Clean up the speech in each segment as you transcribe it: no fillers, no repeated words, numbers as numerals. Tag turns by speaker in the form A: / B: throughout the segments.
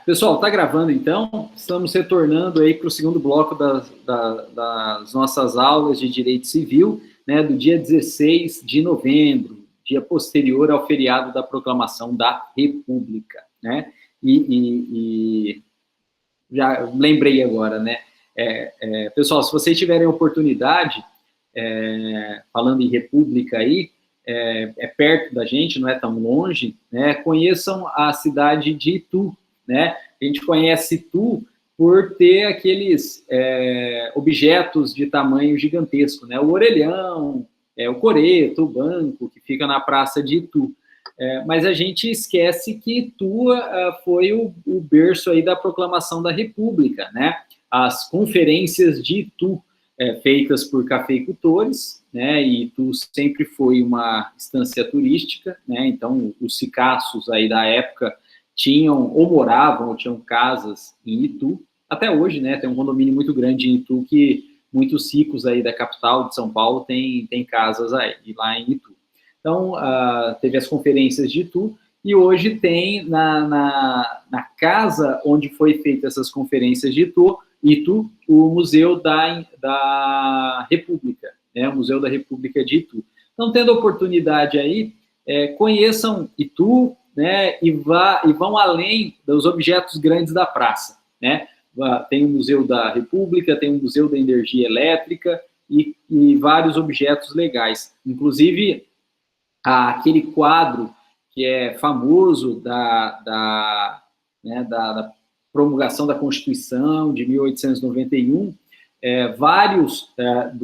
A: Pessoal, tá gravando então? Estamos retornando aí para o segundo bloco das nossas aulas de Direito Civil, né, do dia 16 de novembro, dia posterior ao feriado da Proclamação da República, né? E já lembrei agora, né? Pessoal, se vocês tiverem oportunidade, falando em República aí, perto da gente, não é tão longe, né? Conheçam a cidade de Itu, né? A gente conhece Itu por ter aqueles objetos de tamanho gigantesco, né? O orelhão, o coreto, o banco, que fica na praça de Itu. Mas a gente esquece que Itu foi o berço aí da proclamação da República, né? As conferências de Itu, feitas por cafeicultores, né? E Itu sempre foi uma estância turística, né? Então os ricaços aí da época tinham, ou moravam, ou tinham casas em Itu. Até hoje, né, tem um condomínio muito grande em Itu que muitos ricos aí da capital de São Paulo têm casas aí, lá em Itu. Então, teve as conferências de Itu, e hoje tem na casa onde foi feitas essas conferências de Itu, o Museu da República, né, o Museu da República de Itu. Então, tendo oportunidade aí, conheçam Itu, né, e vão além dos objetos grandes da praça, né? Tem o Museu da República, tem o Museu da Energia Elétrica e vários objetos legais. Inclusive, aquele quadro que é famoso da promulgação da Constituição de 1891, vários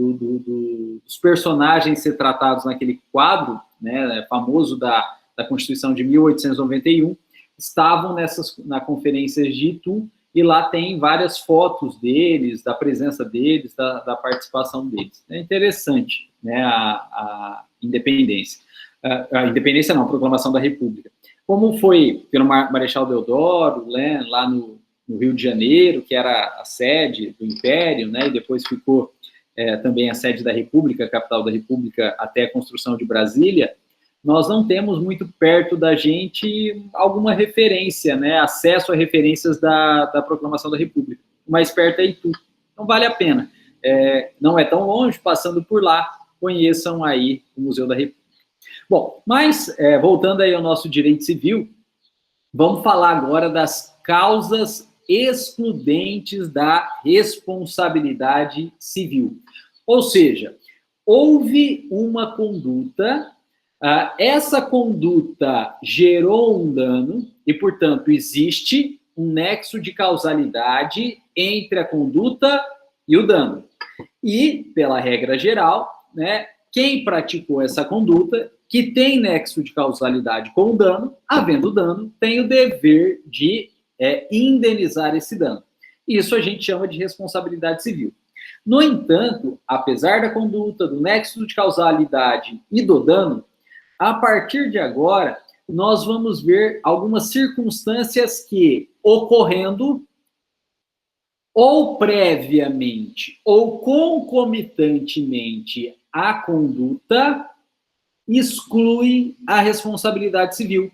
A: dos personagens ser tratados naquele quadro, né, famoso da Constituição de 1891, estavam na conferência de Itu, e lá tem várias fotos deles, da presença deles, da participação deles. É interessante, né, a independência. A independência não, a proclamação da República. Como foi pelo Marechal Deodoro, né, lá no Rio de Janeiro, que era a sede do Império, né, e depois ficou também a sede da República, a capital da República, até a construção de Brasília, nós não temos muito perto da gente alguma referência, né, acesso a referências da Proclamação da República. O mais perto é Itu. Então, vale a pena. Não é tão longe, passando por lá, conheçam aí o Museu da República. Bom, mas, voltando aí ao nosso direito civil, vamos falar agora das causas excludentes da responsabilidade civil. Ou seja, houve uma conduta, essa conduta gerou um dano e, portanto, existe um nexo de causalidade entre a conduta e o dano. E, pela regra geral, né, quem praticou essa conduta, que tem nexo de causalidade com o dano, havendo dano, tem o dever de indenizar esse dano. Isso a gente chama de responsabilidade civil. No entanto, apesar da conduta, do nexo de causalidade e do dano, a partir de agora, nós vamos ver algumas circunstâncias que, ocorrendo ou previamente ou concomitantemente à conduta, exclui a responsabilidade civil.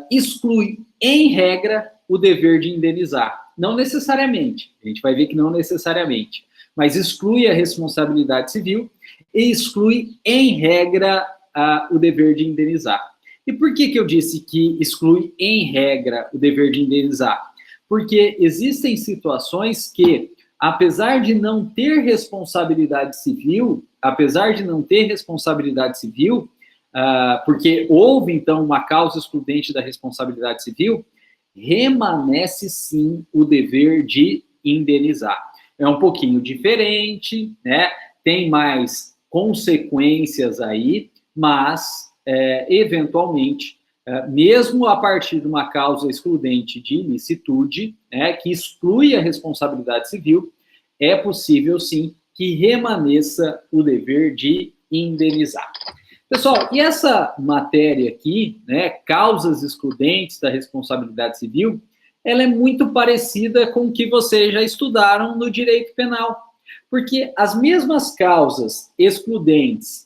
A: Exclui, em regra, o dever de indenizar. Não necessariamente, a gente vai ver que não necessariamente, mas exclui a responsabilidade civil e exclui, em regra, o dever de indenizar. E por que eu disse que exclui, em regra, o dever de indenizar? Porque existem situações que, apesar de não ter responsabilidade civil, porque houve, então, uma causa excludente da responsabilidade civil, remanesce, sim, o dever de indenizar. É um pouquinho diferente, né? Tem mais consequências aí, mas, eventualmente, mesmo a partir de uma causa excludente de ilicitude, né, que exclui a responsabilidade civil, é possível, sim, que remanesça o dever de indenizar. Pessoal, e essa matéria aqui, né, causas excludentes da responsabilidade civil, ela é muito parecida com o que vocês já estudaram no direito penal, porque as mesmas causas excludentes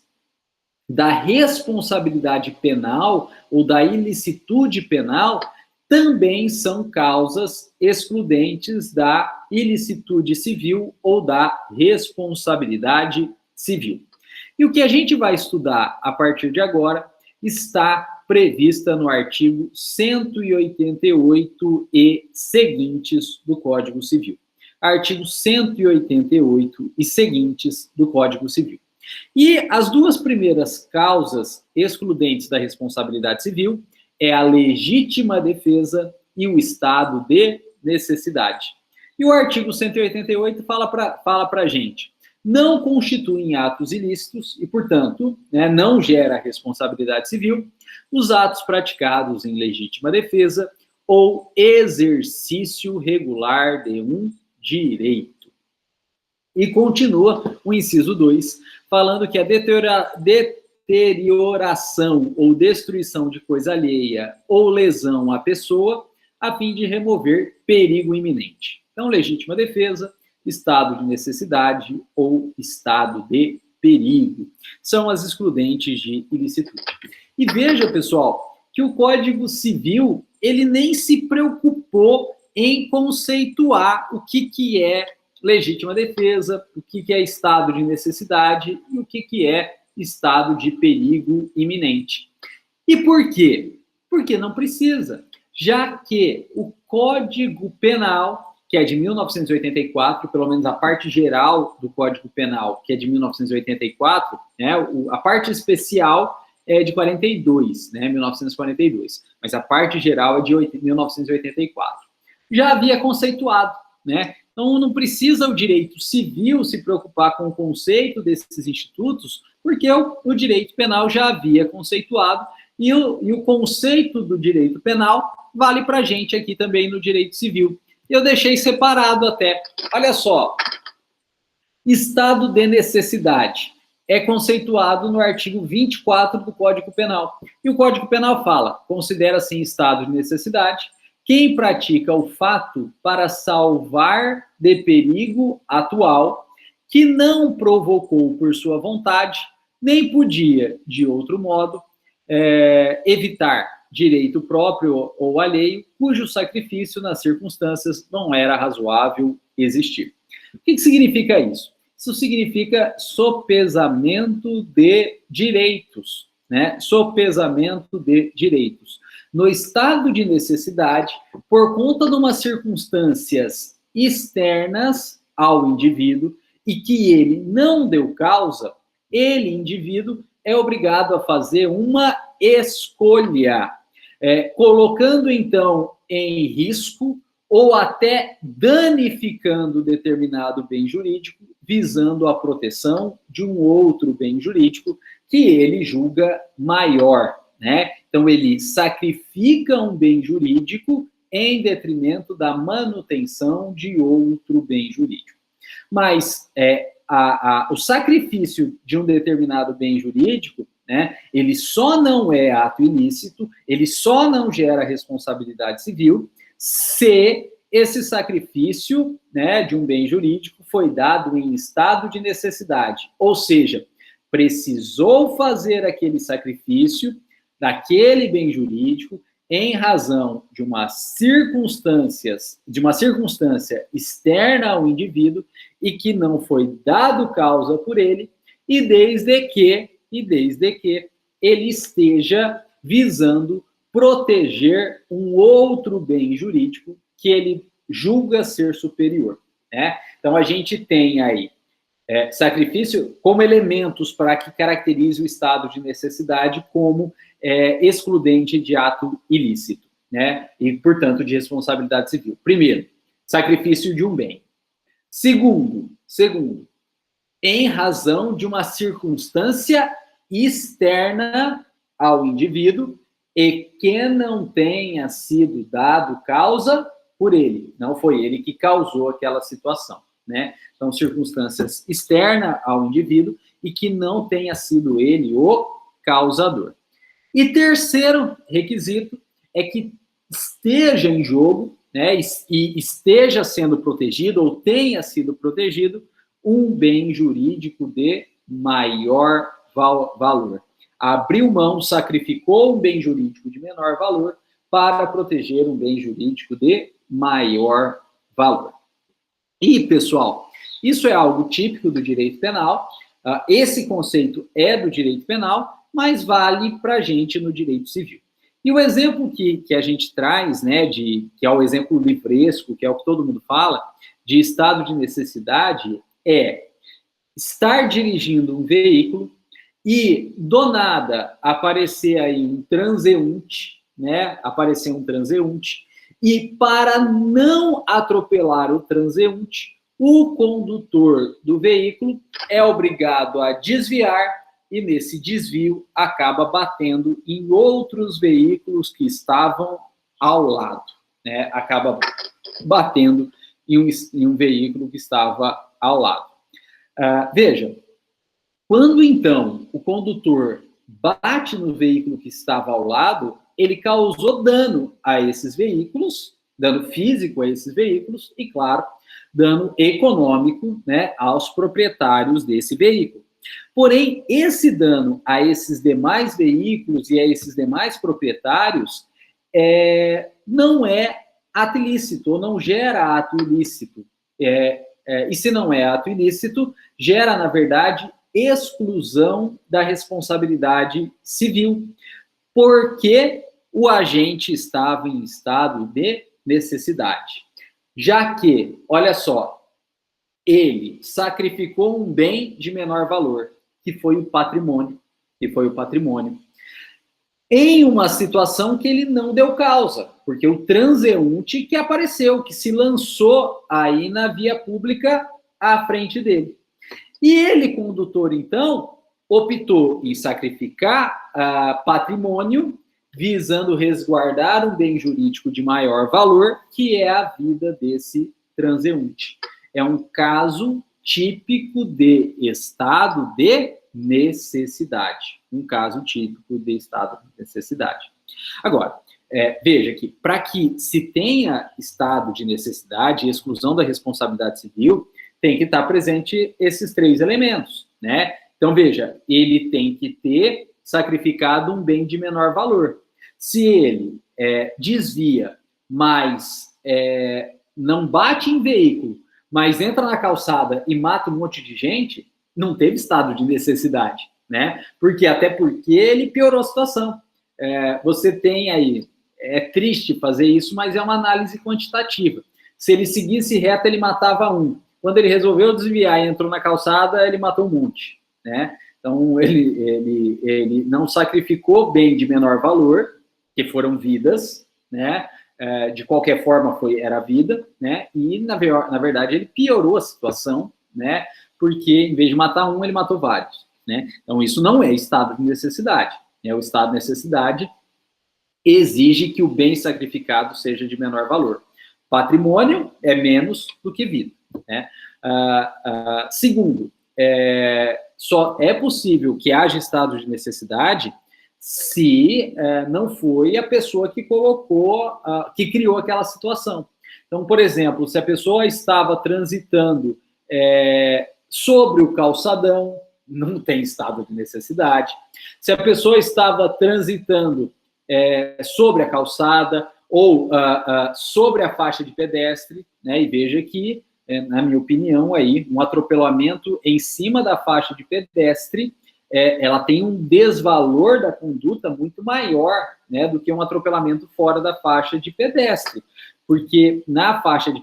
A: da responsabilidade penal ou da ilicitude penal também são causas excludentes da ilicitude civil ou da responsabilidade civil. E o que a gente vai estudar a partir de agora está prevista no artigo 188 e seguintes do Código Civil. Artigo 188 e seguintes do Código Civil. E as duas primeiras causas excludentes da responsabilidade civil é a legítima defesa e o estado de necessidade. E o artigo 188 fala para a gente, não constituem atos ilícitos e, portanto, não gera responsabilidade civil os atos praticados em legítima defesa ou exercício regular de um direito. E continua o inciso 2, falando que a deterioração ou destruição de coisa alheia ou lesão à pessoa a fim de remover perigo iminente. Então, legítima defesa, estado de necessidade ou estado de perigo são as excludentes de ilicitude. E veja, pessoal, que o Código Civil, ele nem se preocupou em conceituar o que é legítima defesa, o que é estado de necessidade e o que é estado de perigo iminente. E por quê? Porque não precisa, já que o Código Penal, que é de 1984, pelo menos a parte geral do Código Penal, que é de 1984, a parte especial é de 42, 1942, mas a parte geral é de 1984. Já havia conceituado, Então, não precisa o direito civil se preocupar com o conceito desses institutos, porque o direito penal já havia conceituado, e o conceito do direito penal vale para a gente aqui também no direito civil. Eu deixei separado até. Olha só, estado de necessidade é conceituado no artigo 24 do Código Penal. E o Código Penal fala, considera-se em estado de necessidade quem pratica o fato para salvar de perigo atual que não provocou por sua vontade, nem podia, de outro modo, evitar direito próprio ou alheio, cujo sacrifício, nas circunstâncias, não era razoável existir. O que significa isso? Isso significa sopesamento de direitos, Sopesamento de direitos. No estado de necessidade, por conta de umas circunstâncias externas ao indivíduo e que ele não deu causa, ele, indivíduo, é obrigado a fazer uma escolha, colocando, então, em risco ou até danificando determinado bem jurídico, visando a proteção de um outro bem jurídico que ele julga maior, Então, ele sacrifica um bem jurídico em detrimento da manutenção de outro bem jurídico. Mas o sacrifício de um determinado bem jurídico, ele só não é ato ilícito, ele só não gera responsabilidade civil se esse sacrifício, de um bem jurídico foi dado em estado de necessidade, ou seja, precisou fazer aquele sacrifício daquele bem jurídico em razão de uma circunstância externa ao indivíduo e que não foi dado causa por ele, e desde que ele esteja visando proteger um outro bem jurídico que ele julga ser superior, Então, a gente tem aí sacrifício como elementos para que caracterize o estado de necessidade como excludente de ato ilícito, E, portanto, de responsabilidade civil. Primeiro, sacrifício de um bem. Segundo, em razão de uma circunstância externa ao indivíduo e que não tenha sido dado causa por ele. Não foi ele que causou aquela situação, Então, circunstâncias externas ao indivíduo e que não tenha sido ele o causador. E terceiro requisito é que esteja em jogo, e esteja sendo protegido ou tenha sido protegido um bem jurídico de maior valor. Abriu mão, sacrificou um bem jurídico de menor valor para proteger um bem jurídico de maior valor. E, pessoal, isso é algo típico do direito penal. Esse conceito é do direito penal, mas vale para a gente no direito civil. E o exemplo que a gente traz, né, que é o exemplo livresco, que é o que todo mundo fala, de estado de necessidade, é estar dirigindo um veículo e, do nada, aparecer aí um transeunte, né, e para não atropelar o transeunte, o condutor do veículo é obrigado a desviar e, nesse desvio, acaba batendo em outros veículos que estavam ao lado, né? Acaba batendo em um veículo que estava ao lado. Veja, quando, então, o condutor bate no veículo que estava ao lado, ele causou dano a esses veículos, dano físico a esses veículos e, claro, dano econômico, né, aos proprietários desse veículo. Porém, esse dano a esses demais veículos e a esses demais proprietários não é ato ilícito, ou não gera ato ilícito. E se não é ato ilícito, gera, na verdade, exclusão da responsabilidade civil, porque o agente estava em estado de necessidade. Já que, olha só, ele sacrificou um bem de menor valor, que foi o patrimônio, em uma situação que ele não deu causa, porque o transeunte que apareceu, que se lançou aí na via pública à frente dele. E ele, condutor, então, optou em sacrificar patrimônio, visando resguardar um bem jurídico de maior valor, que é a vida desse transeunte. É um caso típico de estado de necessidade. Um caso típico de estado de necessidade. Agora, veja que para que se tenha estado de necessidade e exclusão da responsabilidade civil, tem que estar presente esses três elementos, né? Então, veja, ele tem que ter sacrificado um bem de menor valor. Se ele desvia, mas não bate em veículo, mas entra na calçada e mata um monte de gente, não teve estado de necessidade, né? Até porque ele piorou a situação. Você tem aí, é triste fazer isso, mas é uma análise quantitativa. Se ele seguisse reto, ele matava um. Quando ele resolveu desviar e entrou na calçada, ele matou um monte, né? Então, ele não sacrificou bem de menor valor, que foram vidas, né? De qualquer forma, era vida, né? E, na verdade, ele piorou a situação, né? Porque, em vez de matar um, ele matou vários, né? Então, isso não é estado de necessidade. O estado de necessidade exige que o bem sacrificado seja de menor valor. Patrimônio é menos do que vida, né? Segundo, só é possível que haja estado de necessidade se não foi a pessoa que que criou aquela situação. Então, por exemplo, se a pessoa estava transitando sobre o calçadão, não tem estado de necessidade. Se a pessoa estava transitando sobre a calçada ou sobre a faixa de pedestre, né, e veja que, na minha opinião, aí, um atropelamento em cima da faixa de pedestre, ela tem um desvalor da conduta muito maior, né, do que um atropelamento fora da faixa de pedestre. Porque na faixa de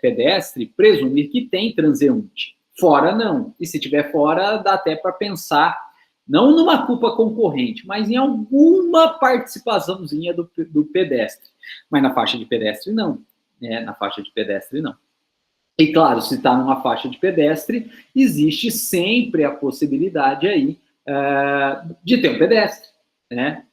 A: pedestre, presume que tem transeunte. Fora, não. E se tiver fora, dá até para pensar, não numa culpa concorrente, mas em alguma participaçãozinha do pedestre. Mas na faixa de pedestre, não. Na faixa de pedestre, não. E, claro, se está numa faixa de pedestre, existe sempre a possibilidade aí de ter um pedestre, né?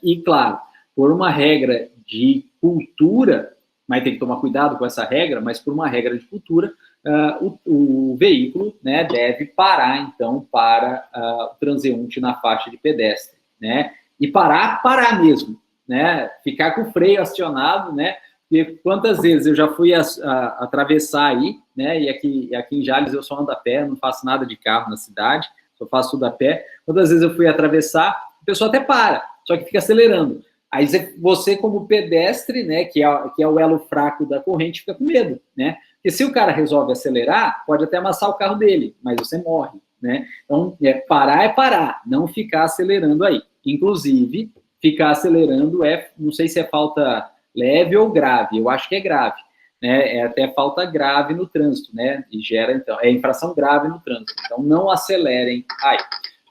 A: E, claro, por uma regra de cultura, mas tem que tomar cuidado com essa regra, mas por uma regra de cultura, o veículo, né, deve parar, então, para o transeunte na faixa de pedestre, né? E parar mesmo, né? Ficar com o freio acionado, né? Porque quantas vezes eu já fui atravessar aí, né? E aqui em Jales eu só ando a pé, não faço nada de carro na cidade, só faço tudo a pé. Quantas vezes eu fui atravessar, a pessoa até para, só que fica acelerando. Aí você, como pedestre, né, que é o elo fraco da corrente, fica com medo, né? Porque se o cara resolve acelerar, pode até amassar o carro dele, mas você morre, né? Então, parar, não ficar acelerando aí. Inclusive, ficar acelerando não sei se é falta leve ou grave, eu acho que é grave, né? É até falta grave no trânsito, né? E gera, então, infração grave no trânsito. Então, não acelerem aí.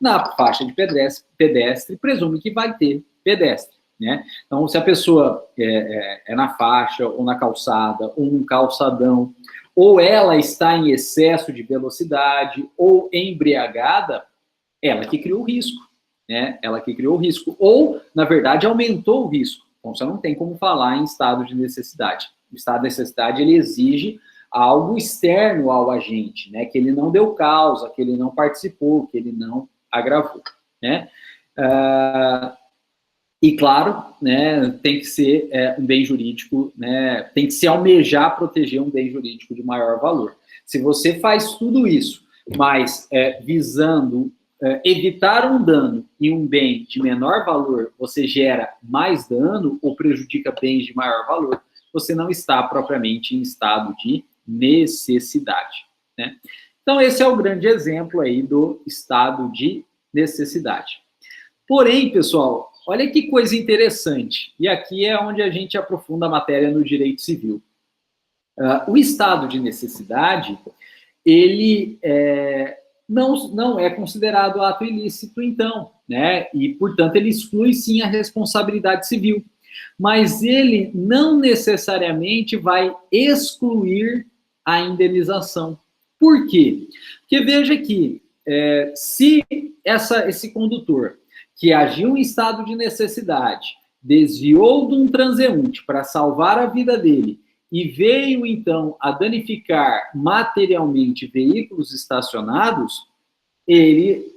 A: Na faixa de pedestre, presume que vai ter pedestre, né? Então, se a pessoa é na faixa, ou na calçada, ou num calçadão, ou ela está em excesso de velocidade, ou embriagada, ela que criou o risco, né? Ela que criou o risco. Ou, na verdade, aumentou o risco. Então, você não tem como falar em estado de necessidade. O estado de necessidade, ele exige algo externo ao agente, né? Que ele não deu causa, que ele não participou, que ele não agravou, né? E, claro, né, tem que ser um bem jurídico, né, tem que se almejar proteger um bem jurídico de maior valor. Se você faz tudo isso, mas visando evitar um dano e um bem de menor valor, você gera mais dano ou prejudica bens de maior valor, você não está propriamente em estado de necessidade, né? Então, esse é o grande exemplo aí do estado de necessidade. Porém, pessoal, olha que coisa interessante, e aqui é onde a gente aprofunda a matéria no direito civil. O estado de necessidade, ele não é considerado ato ilícito, então, né? E, portanto, ele exclui, sim, a responsabilidade civil. Mas ele não necessariamente vai excluir a indenização. Por quê? Porque veja que se esse condutor que agiu em estado de necessidade, desviou de um transeunte para salvar a vida dele e veio, então, a danificar materialmente veículos estacionados, ele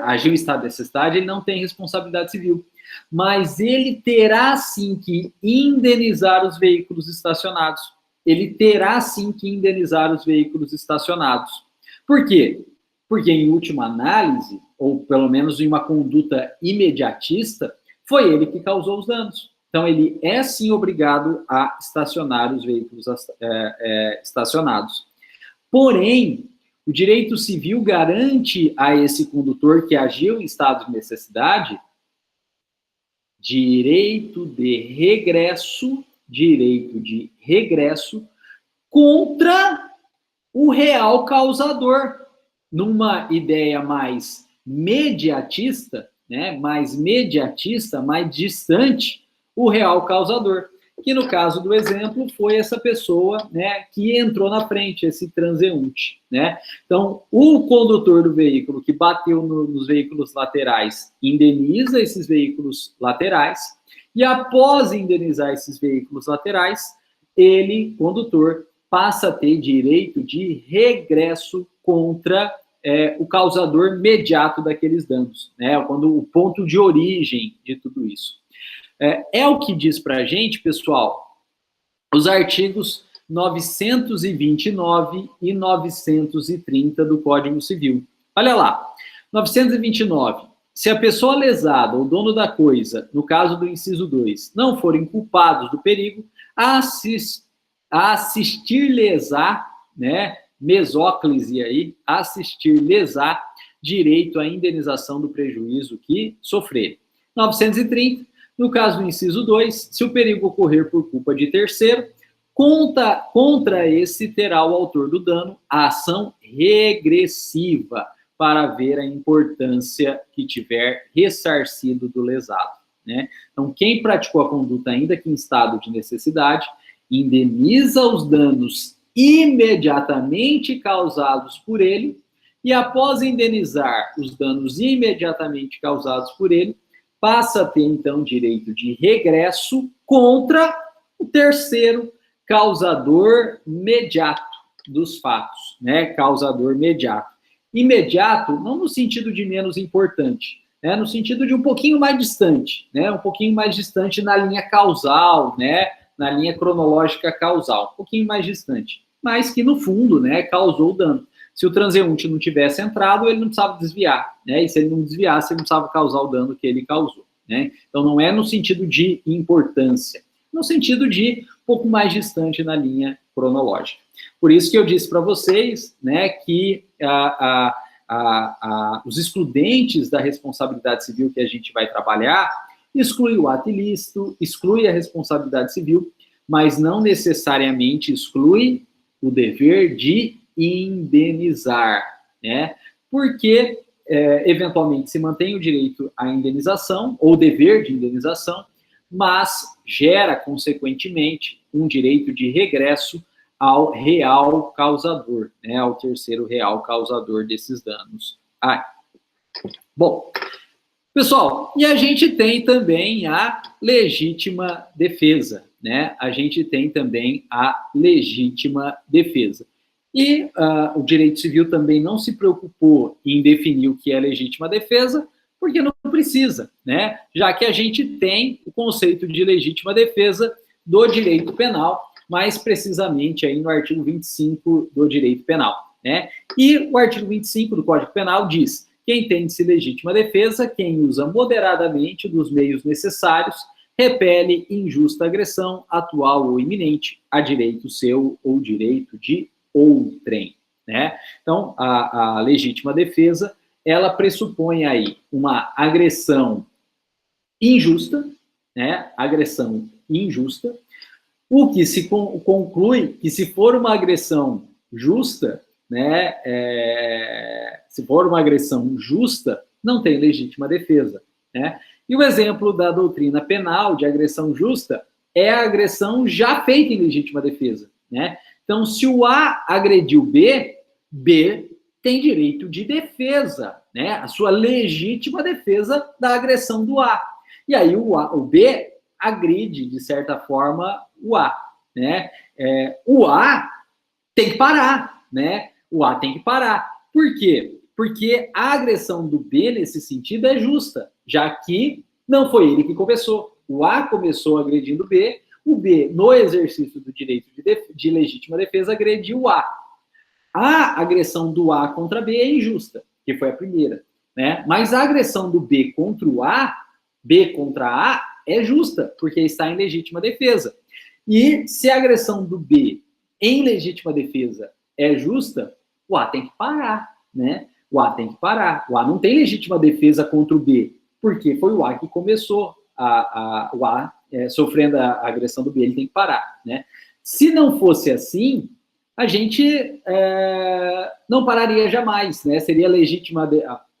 A: agiu em estado de necessidade, ele não tem responsabilidade civil. Mas ele terá, sim, que indenizar os veículos estacionados. Ele terá, sim, que indenizar os veículos estacionados. Por quê? Porque, em última análise, ou pelo menos em uma conduta imediatista, foi ele que causou os danos. Então, ele é, sim, obrigado a estacionar os veículos estacionados. Porém, o direito civil garante a esse condutor que agiu em estado de necessidade direito de regresso contra o real causador. Numa ideia mais mediatista, né, mais distante, o real causador, que no caso do exemplo foi essa pessoa, né, que entrou na frente, esse transeunte, né? Então, o condutor do veículo que bateu nos veículos laterais indeniza esses veículos laterais e após indenizar esses veículos laterais, ele, condutor, passa a ter direito de regresso contra o causador imediato daqueles danos, né? Quando o ponto de origem de tudo isso. É o que diz para a gente, pessoal, os artigos 929 e 930 do Código Civil. Olha lá, 929. Se a pessoa lesada, o dono da coisa, no caso do inciso 2, não forem culpados do perigo, a assistir-lhes-á, né, mesóclise aí, assistir-lhes-á direito à indenização do prejuízo que sofrer. 930, no caso do inciso 2, se o perigo ocorrer por culpa de terceiro, contra esse terá o autor do dano a ação regressiva para ver a importância que tiver ressarcido do lesado, né? Então, quem praticou a conduta ainda que em estado de necessidade, indeniza os danos imediatamente causados por ele e, após indenizar os danos imediatamente causados por ele, passa a ter, então, direito de regresso contra o terceiro causador imediato dos fatos, né? Causador imediato. Imediato, não no sentido de menos importante, né? No sentido de um pouquinho mais distante, né? Um pouquinho mais distante na linha causal, né? Na linha cronológica causal, um pouquinho mais distante, mas que, no fundo, né, causou dano. Se o transeunte não tivesse entrado, ele não precisava desviar, né? E se ele não desviasse, ele não precisava causar o dano que ele causou. né? Então, não é no sentido de importância, no sentido de um pouco mais distante na linha cronológica. Por isso que eu disse para vocês, né, que os excludentes da responsabilidade civil que a gente vai trabalhar exclui o ato ilícito, exclui a responsabilidade civil, mas não necessariamente exclui o dever de indenizar, né? Porque, eventualmente, se mantém o direito à indenização, ou dever de indenização, mas gera, consequentemente, um direito de regresso ao real causador, né? Ao terceiro real causador desses danos. Bom, pessoal, e a gente tem também a legítima defesa, né? A gente tem também a legítima defesa. E o direito civil também não se preocupou em definir o que é legítima defesa, porque não precisa, né? Já que a gente tem o conceito de legítima defesa do direito penal, mais precisamente aí no artigo 25 do direito penal, né? E o artigo 25 do Código Penal diz: quem entende-se legítima defesa, quem usa moderadamente dos meios necessários, repele injusta agressão, atual ou iminente, a direito seu ou direito de outrem, né? Então, a legítima defesa, ela pressupõe aí uma agressão injusta, né? Agressão injusta, o que se conclui que se for uma agressão justa, né, se for uma agressão justa, não tem legítima defesa, né? E o exemplo da doutrina penal de agressão justa é a agressão já feita em legítima defesa, né? Então, se o A agrediu B, B tem direito de defesa, né? A sua legítima defesa da agressão do A. E aí o B agride, de certa forma, o A, né? O A tem que parar, né? O A tem que parar. Por quê? Porque a agressão do B, nesse sentido, é justa, já que não foi ele que começou. O A começou agredindo o B, no exercício do direito de legítima defesa, agrediu o A. A agressão do A contra B é injusta, que foi a primeira, né? Mas a agressão do B contra o A, B contra A, é justa, porque está em legítima defesa. E se a agressão do B em legítima defesa é justa, o A tem que parar, né? O A tem que parar. O A não tem legítima defesa contra o B, porque foi o A que começou o A sofrendo a agressão do B, ele tem que parar, né? Se não fosse assim, a gente não pararia jamais, né? Seria legítima...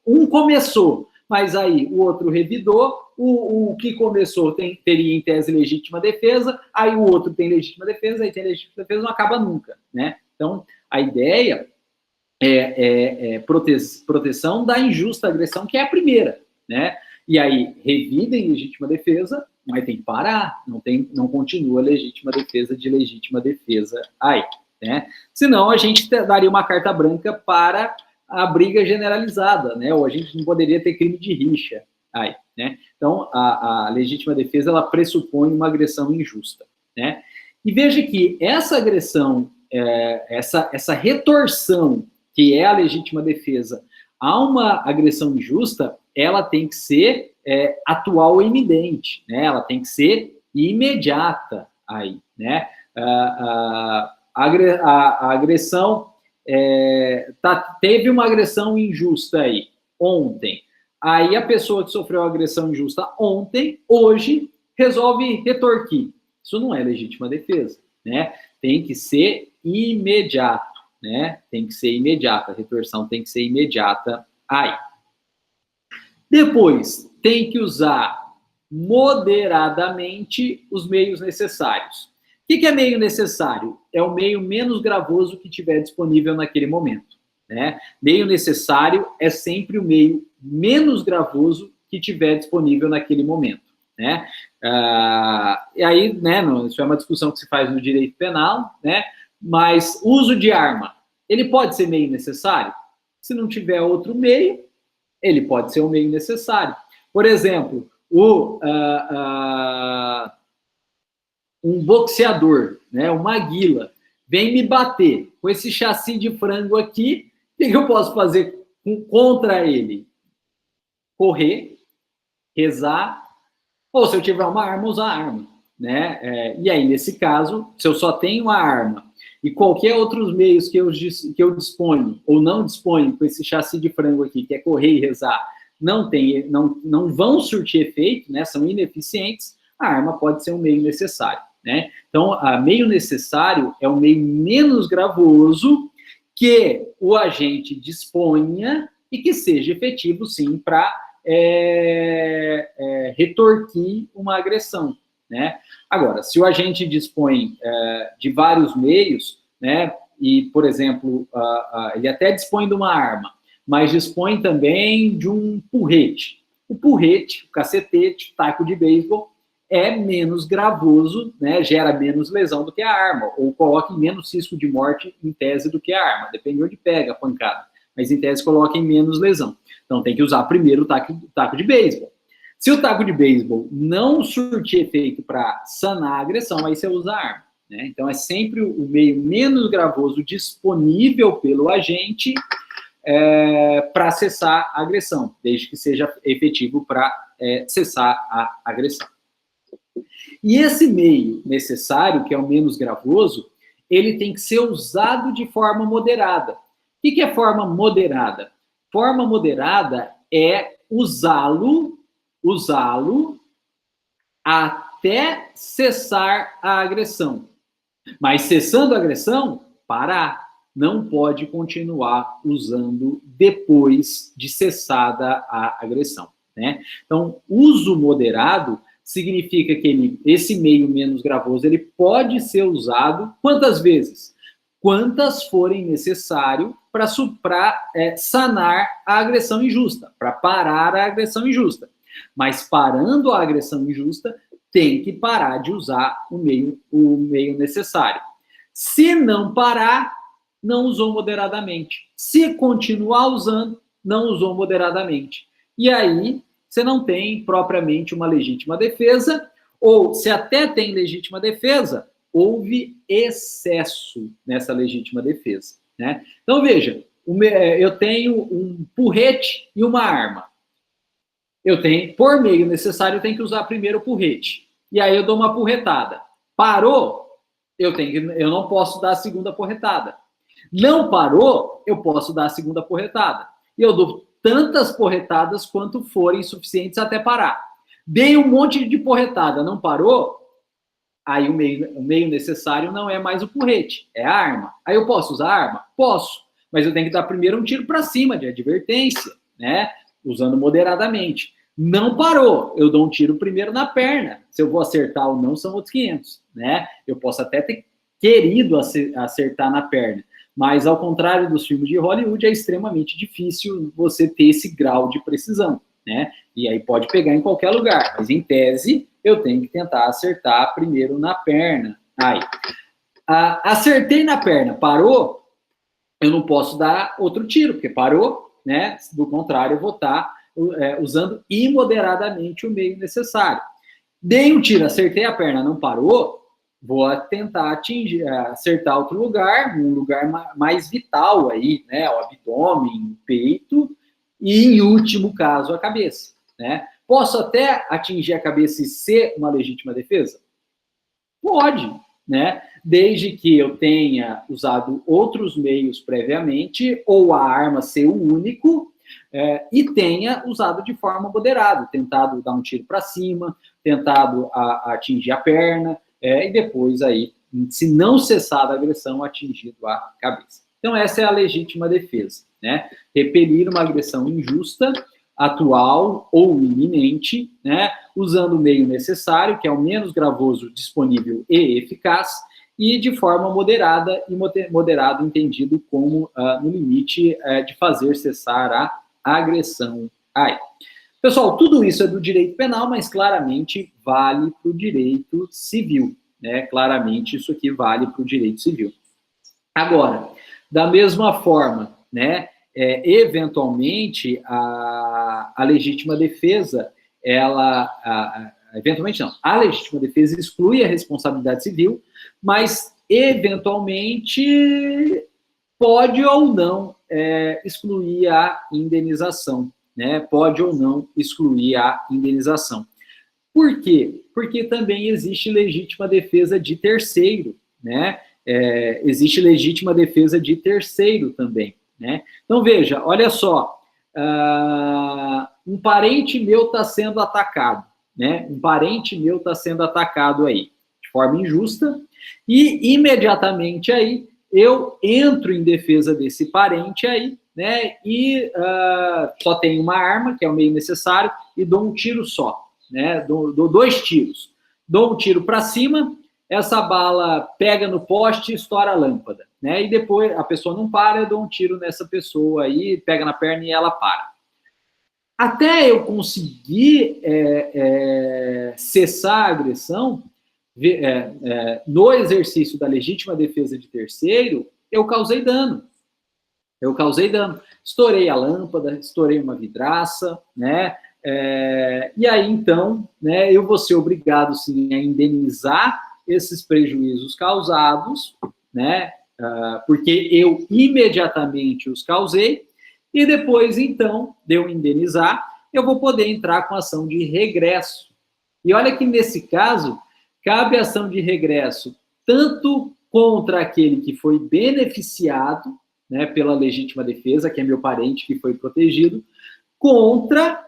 A: Um começou, mas aí o outro revidou, o que começou teria em tese legítima defesa, aí o outro tem legítima defesa, aí tem legítima defesa, não acaba nunca, né? Então, a ideia é proteção da injusta agressão, que é a primeira, né? E aí, revida em legítima defesa, mas tem que parar, não continua legítima defesa de legítima defesa aí, né? Senão, a gente daria uma carta branca para a briga generalizada, né? Ou a gente não poderia ter crime de rixa aí, né? Então, a legítima defesa, ela pressupõe uma agressão injusta, né? E veja que essa agressão, essa retorção, que é a legítima defesa, a uma agressão injusta, ela tem que ser atual e iminente, né? Ela tem que ser imediata aí, né? A agressão, teve uma agressão injusta aí, ontem. Aí a pessoa que sofreu a agressão injusta ontem, hoje, resolve retorquir. Isso não é legítima defesa, né? Tem que ser imediato, né? Tem que ser imediata, a retorção tem que ser imediata aí. Depois, tem que usar moderadamente os meios necessários. O que é meio necessário? É o meio menos gravoso que tiver disponível naquele momento, né? Meio necessário é sempre o meio menos gravoso que tiver disponível naquele momento, né? E aí, né, isso é uma discussão que se faz no direito penal, né? Mas uso de arma, ele pode ser meio necessário? Se não tiver outro meio, ele pode ser um meio necessário. Por exemplo, um boxeador, né, uma guila, vem me bater com esse chassi de frango aqui, o que eu posso fazer contra ele? Correr, rezar Ou se eu tiver uma arma, usar a arma, né? E aí, nesse caso, se eu só tenho a arma e qualquer outros meios que eu disponho ou não disponho com esse chassi de frango aqui, que é correr e rezar, não vão surtir efeito, né? São ineficientes, a arma pode ser um meio necessário, né? Então, a meio necessário é o meio menos gravoso que o agente disponha e que seja efetivo, sim, para retorquir uma agressão, né? Agora, se o agente dispõe de vários meios, né, e, por exemplo, ele até dispõe de uma arma, mas dispõe também de um porrete. O porrete, o cacetete, o taco de beisebol, é menos gravoso, né, gera menos lesão do que a arma, ou coloca em menos risco de morte em tese do que a arma, depende de onde pega a pancada, mas em tese coloca em menos lesão. Então tem que usar primeiro o taco de beisebol. Se o taco de beisebol não surtir efeito para sanar a agressão, aí você usa a arma, né? Então é sempre o meio menos gravoso disponível pelo agente para cessar a agressão, desde que seja efetivo para cessar a agressão. E esse meio necessário, que é o menos gravoso, ele tem que ser usado de forma moderada. O que é forma moderada? Forma moderada é usá-lo até cessar a agressão. Mas cessando a agressão, parar. Não pode continuar usando depois de cessada a agressão, né? Então, uso moderado significa que esse meio menos gravoso ele pode ser usado quantas vezes? Quantas forem necessário para sanar a agressão injusta, para parar a agressão injusta. Mas parando a agressão injusta, tem que parar de usar o meio necessário. Se não parar, não usou moderadamente. Se continuar usando, não usou moderadamente. E aí, você não tem propriamente uma legítima defesa, ou se até tem legítima defesa, houve excesso nessa legítima defesa, né? Então, veja, eu tenho um porrete e uma arma. Por meio necessário, eu tenho que usar primeiro o porrete. E aí eu dou uma porretada. Parou, eu não posso dar a segunda porretada. Não parou, eu posso dar a segunda porretada. E eu dou tantas porretadas quanto forem suficientes até parar. Dei um monte de porretada, não parou, aí o meio necessário não é mais o porrete, é a arma. Aí eu posso usar a arma? Posso, mas eu tenho que dar primeiro um tiro para cima, de advertência, né? Usando moderadamente. Não parou, eu dou um tiro primeiro na perna. Se eu vou acertar ou não, são outros 500, né? Eu posso até ter querido acertar na perna, mas ao contrário dos filmes de Hollywood, é extremamente difícil você ter esse grau de precisão, né? E aí pode pegar em qualquer lugar, mas em tese eu tenho que tentar acertar primeiro na perna. Aí, acertei na perna, parou, eu não posso dar outro tiro, porque parou, né? Do contrário, eu vou estar usando imoderadamente o meio necessário. Dei um tiro, acertei a perna, não parou, vou tentar acertar outro lugar, um lugar mais vital aí, né? O abdômen, o peito e, em último caso, a cabeça, né? Posso até atingir a cabeça e ser uma legítima defesa? Pode, né? Desde que eu tenha usado outros meios previamente, ou a arma ser o único, e tenha usado de forma moderada, tentado dar um tiro para cima, tentado atingir a perna, e depois aí, se não cessar da agressão, atingido a cabeça. Então essa é a legítima defesa, né? Repelir uma agressão injusta, atual ou iminente, né? Usando o meio necessário, que é o menos gravoso disponível e eficaz, e de forma moderada, e moderado entendido como no limite de fazer cessar a agressão. Pessoal, tudo isso é do direito penal, mas claramente vale para o direito civil, né? Claramente isso aqui vale para o direito civil. Agora, da mesma forma, né? Eventualmente a legítima defesa, eventualmente não, a legítima defesa exclui a responsabilidade civil, mas eventualmente pode ou não excluir a indenização, né? Pode ou não excluir a indenização. Por quê? Porque também existe legítima defesa de terceiro, né? Existe legítima defesa de terceiro também, né? Então, veja, olha só, um parente meu está sendo atacado, né? Um parente meu está sendo atacado aí, de forma injusta, e imediatamente aí eu entro em defesa desse parente aí, né? E só tenho uma arma, que é o meio necessário, e dou um tiro só, né? Dou 2 tiros. Dou um tiro para cima, essa bala pega no poste e estoura a lâmpada, né? E depois a pessoa não para, eu dou um tiro nessa pessoa aí, pega na perna e ela para. Até eu conseguir cessar a agressão, no exercício da legítima defesa de terceiro, eu causei dano. Estourei a lâmpada, estourei uma vidraça, né? E aí, então, né, eu vou ser obrigado, sim, a indenizar esses prejuízos causados, né? Porque eu imediatamente os causei, e depois, então, de eu indenizar, eu vou poder entrar com ação de regresso. E olha que, nesse caso, cabe ação de regresso tanto contra aquele que foi beneficiado, né, pela legítima defesa, que é meu parente que foi protegido, contra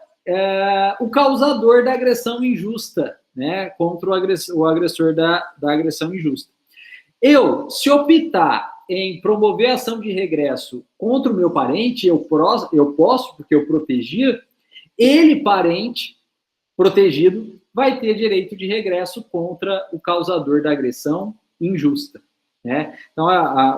A: o causador da agressão injusta, né, contra o agressor da agressão injusta. Eu, se optar em promover ação de regresso contra o meu parente, eu posso, porque eu protegi, ele, parente protegido, vai ter direito de regresso contra o causador da agressão injusta, né? Então,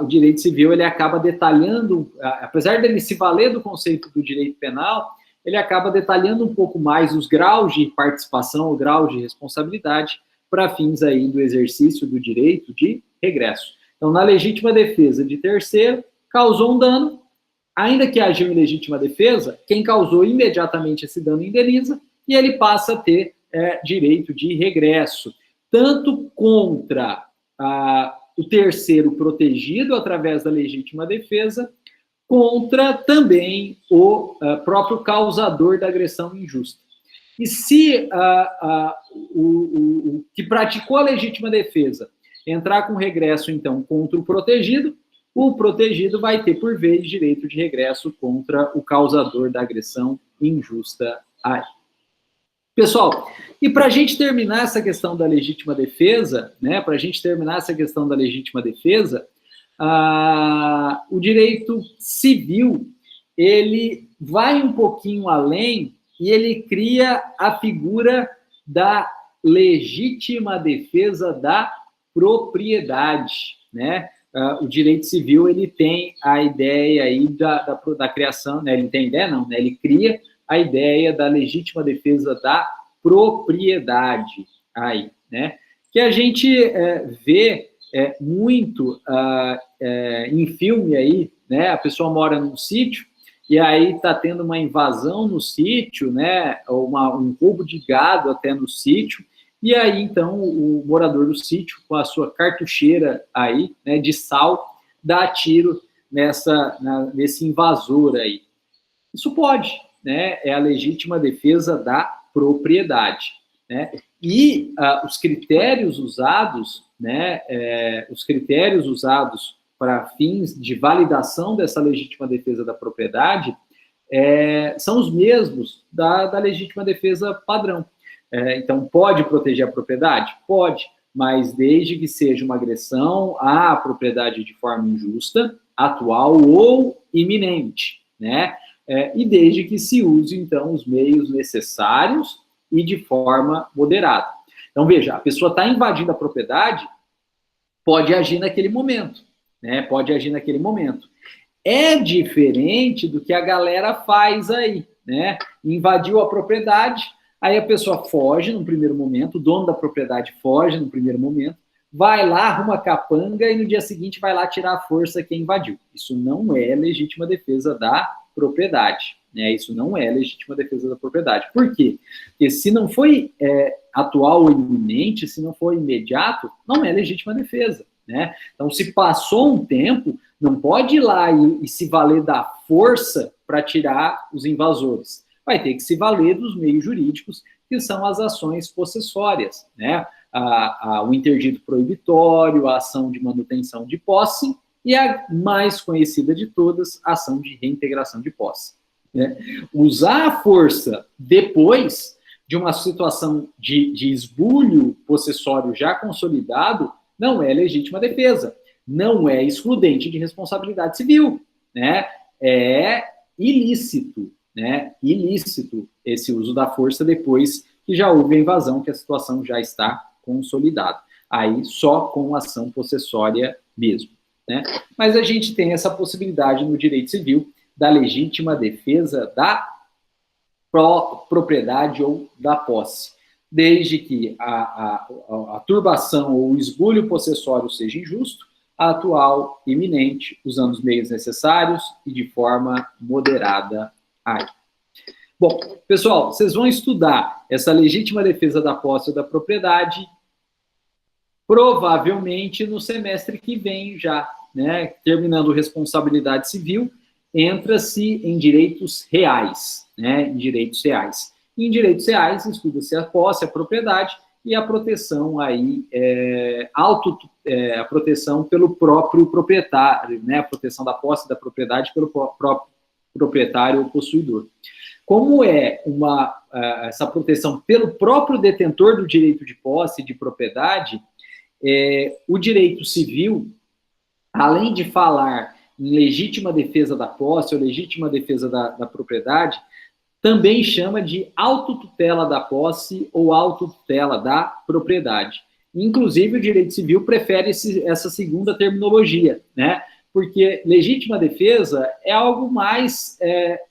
A: o direito civil, ele acaba detalhando, apesar dele se valer do conceito do direito penal, ele acaba detalhando um pouco mais os graus de participação, o grau de responsabilidade, para fins aí do exercício do direito de regresso. Então, na legítima defesa de terceiro, causou um dano, ainda que agiu em legítima defesa, quem causou imediatamente esse dano indeniza, e ele passa a ter direito de regresso, tanto contra o terceiro protegido através da legítima defesa, contra também o próprio causador da agressão injusta. E se o que praticou a legítima defesa entrar com regresso, então, contra o protegido vai ter, por vez, direito de regresso contra o causador da agressão injusta aí. Pessoal, e para a gente terminar essa questão da legítima defesa, né, o direito civil, ele vai um pouquinho além e ele cria a figura da legítima defesa da propriedade, né? O direito civil, ele tem a ideia aí da criação, né? Ele tem ideia, não, né? Ele cria a ideia da legítima defesa da propriedade aí, né? Que a gente vê muito em filme aí, né? A pessoa mora num sítio e aí está tendo uma invasão no sítio, né? Um roubo de gado até no sítio. E aí, então, o morador do sítio, com a sua cartucheira aí, né, de sal, dá tiro nesse invasor aí. Isso pode, né? É a legítima defesa da propriedade, né? E os critérios usados, né? Os critérios usados para fins de validação dessa legítima defesa da propriedade são os mesmos da legítima defesa padrão. Então, pode proteger a propriedade? Pode, mas desde que seja uma agressão à propriedade de forma injusta, atual ou iminente, né? E desde que se use, então, os meios necessários e de forma moderada. Então, veja, a pessoa está invadindo a propriedade, pode agir naquele momento, né? Pode agir naquele momento. É diferente do que a galera faz aí, né? Invadiu a propriedade, aí a pessoa foge no primeiro momento, o dono da propriedade foge no primeiro momento, vai lá, arruma capanga e no dia seguinte vai lá tirar a força quem invadiu. Isso não é legítima defesa da propriedade, né? Isso não é legítima defesa da propriedade. Por quê? Porque se não foi atual ou iminente, se não for imediato, não é legítima defesa, né? Então, se passou um tempo, não pode ir lá e se valer da força para tirar os invasores. Vai ter que se valer dos meios jurídicos que são as ações possessórias, né? O interdito proibitório, a ação de manutenção de posse e a mais conhecida de todas, a ação de reintegração de posse. Né? Usar a força depois de uma situação de esbulho possessório já consolidado não é legítima defesa, não é excludente de responsabilidade civil, né? É ilícito, né? Ilícito esse uso da força depois que já houve a invasão, que a situação já está consolidada. Aí só com ação possessória mesmo, né? Mas a gente tem essa possibilidade no direito civil da legítima defesa da propriedade ou da posse, desde que a turbação ou o esbulho possessório seja injusto, atual, iminente, usando os meios necessários e de forma moderada. Aí. Bom, pessoal, vocês vão estudar essa legítima defesa da posse ou da propriedade provavelmente no semestre que vem já, né? Terminando responsabilidade civil, entra-se em direitos reais, né? Em direitos reais. E em direitos reais, estuda-se a posse, a propriedade e a proteção aí, a proteção pelo próprio proprietário, né? A proteção da posse e da propriedade pelo próprio proprietário ou possuidor. Como é essa proteção pelo próprio detentor do direito de posse e de propriedade, o direito civil, além de falar em legítima defesa da posse ou legítima defesa da propriedade, também chama de autotutela da posse ou autotutela da propriedade. Inclusive, o direito civil prefere essa segunda terminologia, né? Porque legítima defesa é algo mais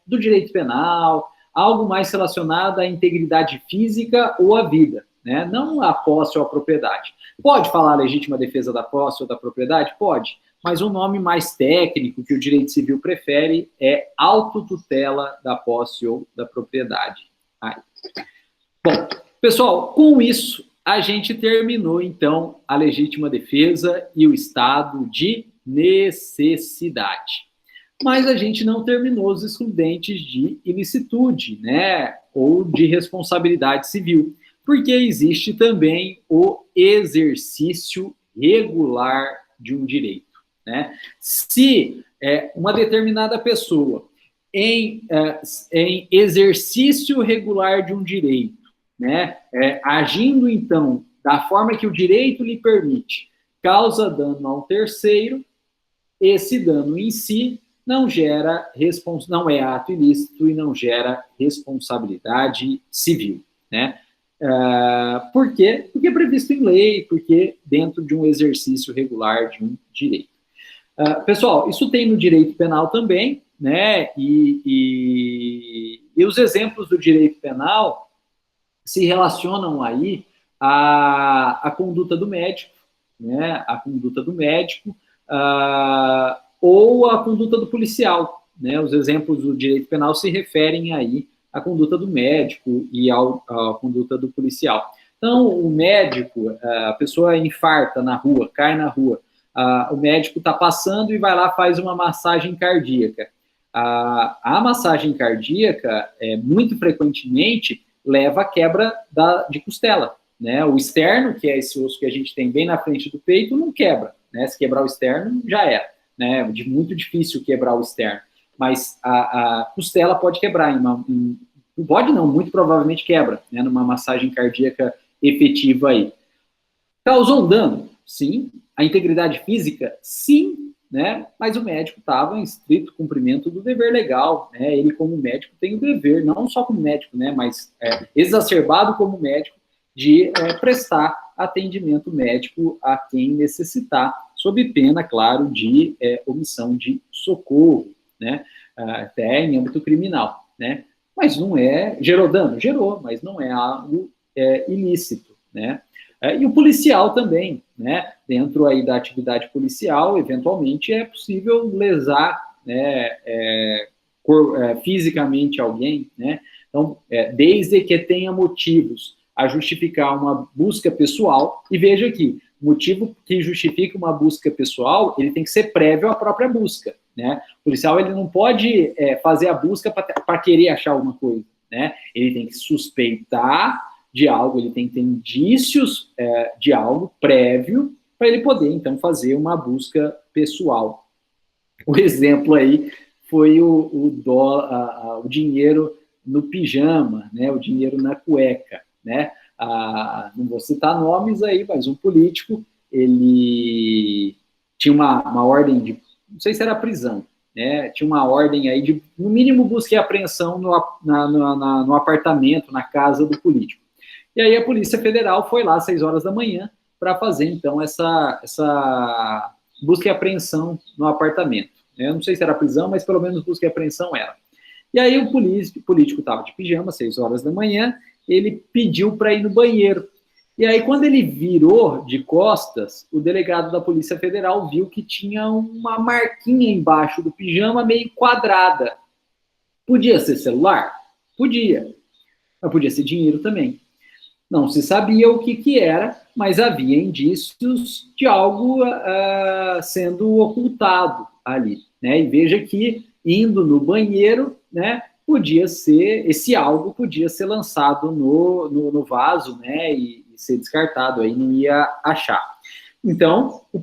A: do direito penal, algo mais relacionado à integridade física ou à vida, né? Não à posse ou à propriedade. Pode falar legítima defesa da posse ou da propriedade? Pode, mas um nome mais técnico que o direito civil prefere é autotutela da posse ou da propriedade. Aí. Bom, pessoal, com isso, a gente terminou, então, a legítima defesa e o estado de necessidade. Mas a gente não terminou os excludentes de ilicitude, né, ou de responsabilidade civil, porque existe também o exercício regular de um direito, né? Se uma determinada pessoa, em exercício regular de um direito, né, agindo, então, da forma que o direito lhe permite, causa dano a um terceiro, esse dano em si não é ato ilícito e não gera responsabilidade civil, né? Por quê? Porque é previsto em lei, porque dentro de um exercício regular de um direito. Pessoal, isso tem no direito penal também, né? E os exemplos do direito penal se relacionam aí à conduta do médico, né? A conduta do médico, ou a conduta do policial, né? Os exemplos do direito penal se referem aí à conduta do médico e à conduta do policial. Então, o médico, a pessoa infarta na rua, cai na rua, o médico está passando e vai lá, faz uma massagem cardíaca. A massagem cardíaca, muito frequentemente, leva à quebra de costela, né? O externo, que é esse osso que a gente tem bem na frente do peito, não quebra, né? Se quebrar o externo, já era, né? Muito difícil quebrar o externo, mas a costela pode quebrar, pode não, muito provavelmente quebra, né? Numa massagem cardíaca efetiva aí. Causou um dano? Sim. A integridade física? Sim, né? Mas o médico estava em estrito cumprimento do dever legal, né? Ele, como médico, tem o dever, não só como médico, né? Mas exacerbado como médico, de prestar atendimento médico a quem necessitar, sob pena, claro, de omissão de socorro, né? Até em âmbito criminal, né? Mas não gerou dano? Gerou, mas não é algo ilícito, né? E o policial também, né? Dentro aí da atividade policial, eventualmente é possível lesar, né, fisicamente alguém, né? Então, desde que tenha motivos a justificar uma busca pessoal, e veja aqui, o motivo que justifica uma busca pessoal, ele tem que ser prévio à própria busca, né? O policial, ele não pode fazer a busca para querer achar alguma coisa, né? Ele tem que suspeitar de algo, ele tem que ter indícios de algo prévio para ele poder, então, fazer uma busca pessoal. O exemplo aí foi o dinheiro no pijama, né, o dinheiro na cueca, né? Não vou citar nomes aí, mas um político, ele tinha uma ordem de, não sei se era prisão, né? Tinha uma ordem aí de, no mínimo, busca e apreensão no apartamento, na casa do político. E aí a Polícia Federal foi lá às 6 horas da manhã para fazer, então, essa busca e apreensão no apartamento. Eu não sei se era prisão, mas pelo menos busca e apreensão era. E aí o político estava de pijama, 6 horas da manhã, ele pediu para ir no banheiro. E aí, quando ele virou de costas, o delegado da Polícia Federal viu que tinha uma marquinha embaixo do pijama meio quadrada. Podia ser celular? Podia. Mas podia ser dinheiro também. Não se sabia o que era, mas havia indícios de algo sendo ocultado ali, né? E veja que, indo no banheiro, né, podia ser, esse algo podia ser lançado no vaso, né, e ser descartado, aí não ia achar. Então, o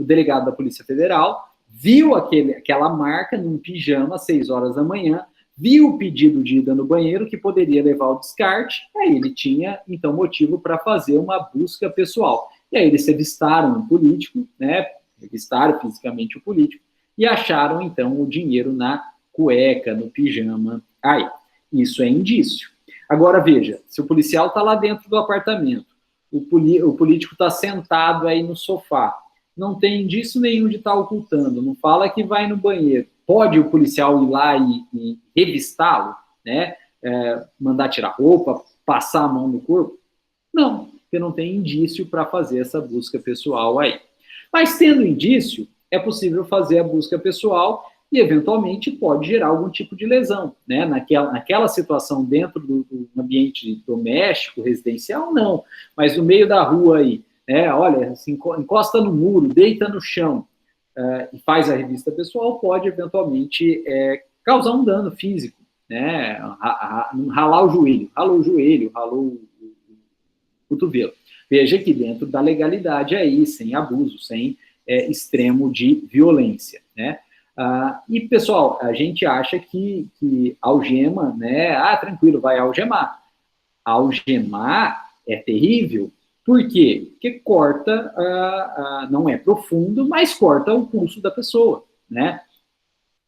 A: delegado da Polícia Federal viu aquela marca num pijama, 6 horas da manhã, viu o pedido de ida no banheiro, que poderia levar ao descarte, aí ele tinha, então, motivo para fazer uma busca pessoal. E aí eles revistaram o político, né, revistaram fisicamente o político, e acharam, então, o dinheiro na cueca, no pijama. Aí, isso é indício. Agora, veja, se o policial está lá dentro do apartamento, o político está sentado aí no sofá, não tem indício nenhum de estar ocultando, não fala que vai no banheiro, pode o policial ir lá e revistá-lo, né? Mandar tirar roupa, passar a mão no corpo? Não, porque não tem indício para fazer essa busca pessoal aí. Mas tendo indício, é possível fazer a busca pessoal e, eventualmente, pode gerar algum tipo de lesão, né? Naquela situação dentro do ambiente doméstico, residencial, não. Mas no meio da rua aí, olha, assim, encosta no muro, deita no chão e faz a revista pessoal, pode, eventualmente, causar um dano físico, né? Ralar o joelho, ralou o cotovelo. Veja que dentro da legalidade aí, sem abuso, sem extremo de violência, né? E, pessoal, a gente acha que algema, né? Tranquilo, vai algemar. Algemar é terrível. Por quê? Porque corta, não é profundo, mas corta o pulso da pessoa, né?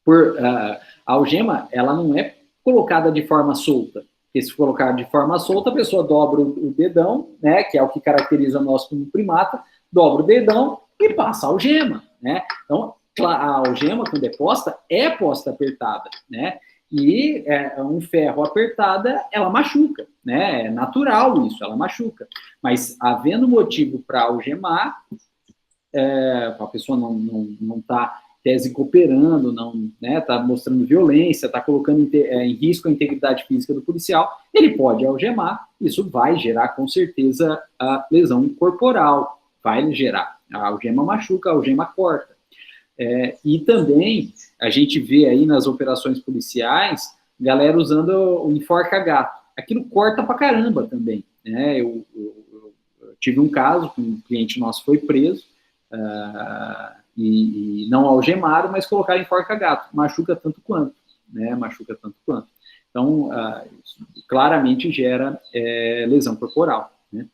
A: A algema, ela não é colocada de forma solta. Porque se colocar de forma solta, a pessoa dobra o dedão, né? Que é o que caracteriza nós como primata, dobra o dedão e passa a algema, né? Então, a algema, quando é posta apertada, né? E um ferro apertada, ela machuca, né? É natural isso, ela machuca. Mas havendo motivo para algemar, a pessoa não está tese cooperando, não está mostrando violência, está colocando em risco a integridade física do policial, ele pode algemar, isso vai gerar, com certeza, a lesão corporal, vai gerar. A algema machuca, a algema corta. E também a gente vê aí nas operações policiais galera usando o enforca-gato. Aquilo corta pra caramba também, né? Eu tive um caso que um cliente nosso foi preso e não algemaram, mas colocaram enforca-gato. Machuca tanto quanto, né? Machuca tanto quanto. Então, claramente gera lesão corporal, né?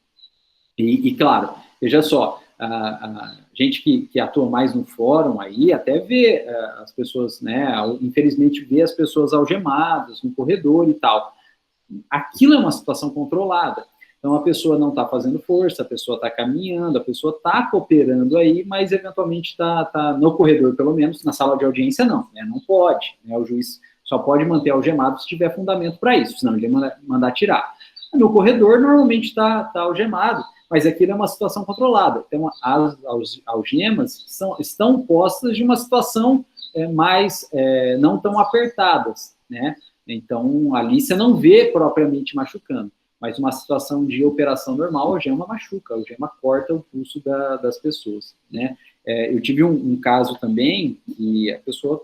A: E claro, veja só, a gente que atua mais no fórum aí, até vê as pessoas, né, infelizmente vê as pessoas algemadas no corredor e tal. Aquilo é uma situação controlada. Então, a pessoa não está fazendo força, a pessoa está caminhando, a pessoa está cooperando aí, mas eventualmente está no corredor, pelo menos, na sala de audiência não, né, não pode, né, o juiz só pode manter algemado se tiver fundamento para isso, senão ele vai mandar tirar. No corredor, normalmente está algemado, mas aquilo é uma situação controlada. Então, as algemas estão postas de uma situação mais não tão apertadas, né? Então, ali você não vê propriamente machucando, mas uma situação de operação normal, a algema machuca, a algema corta o pulso das pessoas, né? Eu tive um caso também, que a pessoa,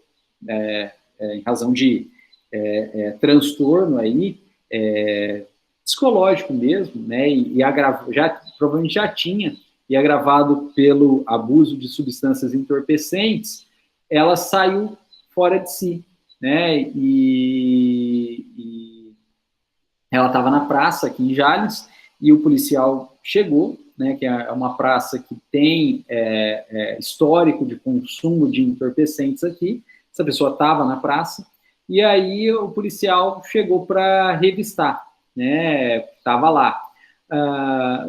A: em razão de transtorno aí, psicológico mesmo, né, provavelmente já tinha, e agravado pelo abuso de substâncias entorpecentes, ela saiu fora de si, né, e ela estava na praça aqui em Jales, e o policial chegou, né, que é uma praça que tem histórico de consumo de entorpecentes aqui. Essa pessoa estava na praça, e aí o policial chegou para revistar, né, estava lá.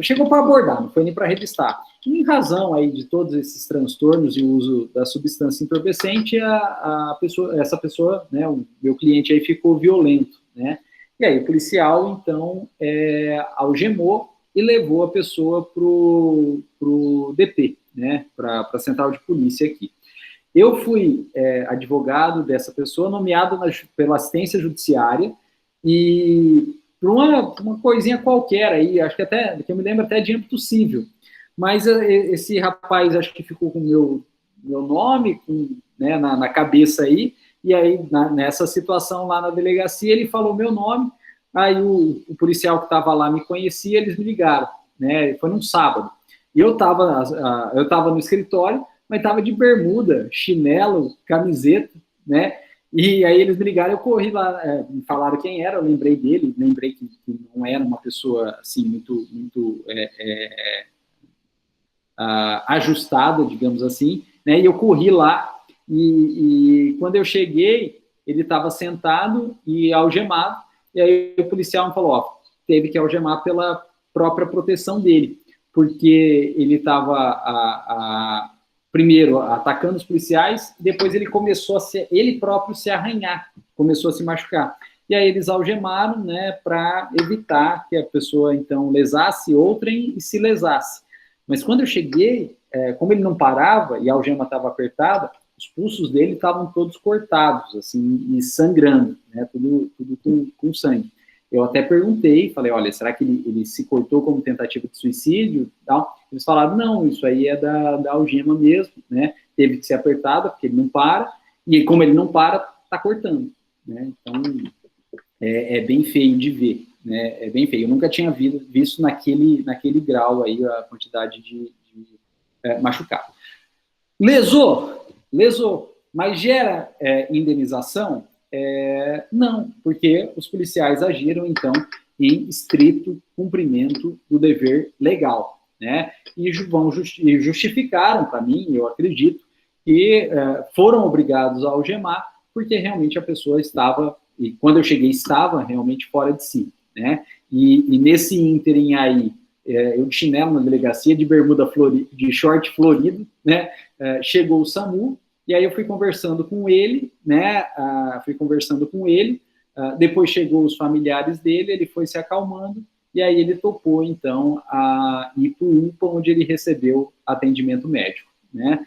A: Chegou para abordar, não foi nem para revistar. E em razão aí de todos esses transtornos e o uso da substância entorpecente, essa pessoa, né, o meu cliente aí ficou violento, né? E aí o policial, então, algemou e levou a pessoa para o DP, né, para a central de polícia aqui. Eu fui advogado dessa pessoa, nomeado pela assistência judiciária, e por uma coisinha qualquer aí, acho que eu me lembro até de âmbito civil, mas esse rapaz, acho que ficou com o meu nome né, na cabeça aí, e aí nessa situação lá na delegacia, ele falou meu nome, aí o policial que estava lá me conhecia, eles me ligaram, né, foi num sábado, e eu estava no escritório, mas estava de bermuda, chinelo, camiseta, né? E aí eles me ligaram, eu corri lá, me falaram quem era, eu lembrei dele, lembrei que não era uma pessoa assim muito ajustada, digamos assim, né? E eu corri lá e quando eu cheguei, ele estava sentado e algemado. E aí o policial me falou, ó, teve que algemar pela própria proteção dele, porque ele estava primeiro atacando os policiais, depois ele começou ele próprio se arranhar, começou a se machucar. E aí eles algemaram, né, para evitar que a pessoa, então, lesasse outrem e se lesasse. Mas quando eu cheguei, como ele não parava e a algema estava apertada, os pulsos dele estavam todos cortados, assim, e sangrando, né, tudo com sangue. Eu até perguntei, falei, olha, será que ele se cortou como tentativa de suicídio? Tal? Eles falaram, não, isso aí é da algema mesmo, né? Teve que ser apertada, porque ele não para, e como ele não para, tá cortando, né? Então, é bem feio de ver, né? É bem feio. Eu nunca tinha visto naquele grau aí a quantidade de machucado. Lesou, mas gera indenização? Não, porque os policiais agiram, então, em estrito cumprimento do dever legal, né? E justificaram para mim, eu acredito, que foram obrigados a algemar, porque realmente a pessoa estava, e quando eu cheguei, estava realmente fora de si, né? E nesse ínterim aí, eu de chinelo na delegacia, de bermuda de short florido, né? Chegou o SAMU, e aí eu fui conversando com ele, né? Depois chegou os familiares dele, ele foi se acalmando, e aí ele topou, então, a ir para o UPA, onde ele recebeu atendimento médico, né?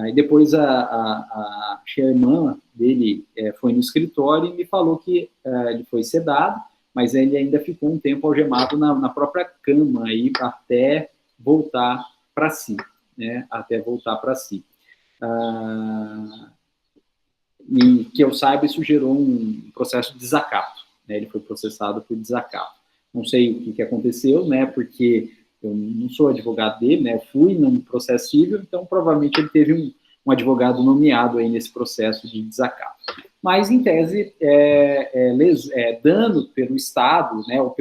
A: E depois a irmã dele foi no escritório e me falou que ele foi sedado, mas ele ainda ficou um tempo algemado na própria cama aí, até voltar para si, né? E que eu saiba, isso gerou um processo de desacato, né? Ele foi processado por desacato. Não sei o que aconteceu, né? Porque eu não sou advogado dele, né? Eu fui num processo civil, então provavelmente ele teve um advogado nomeado aí nesse processo de desacato. Mas, em tese, dano pelo Estado, né? Ou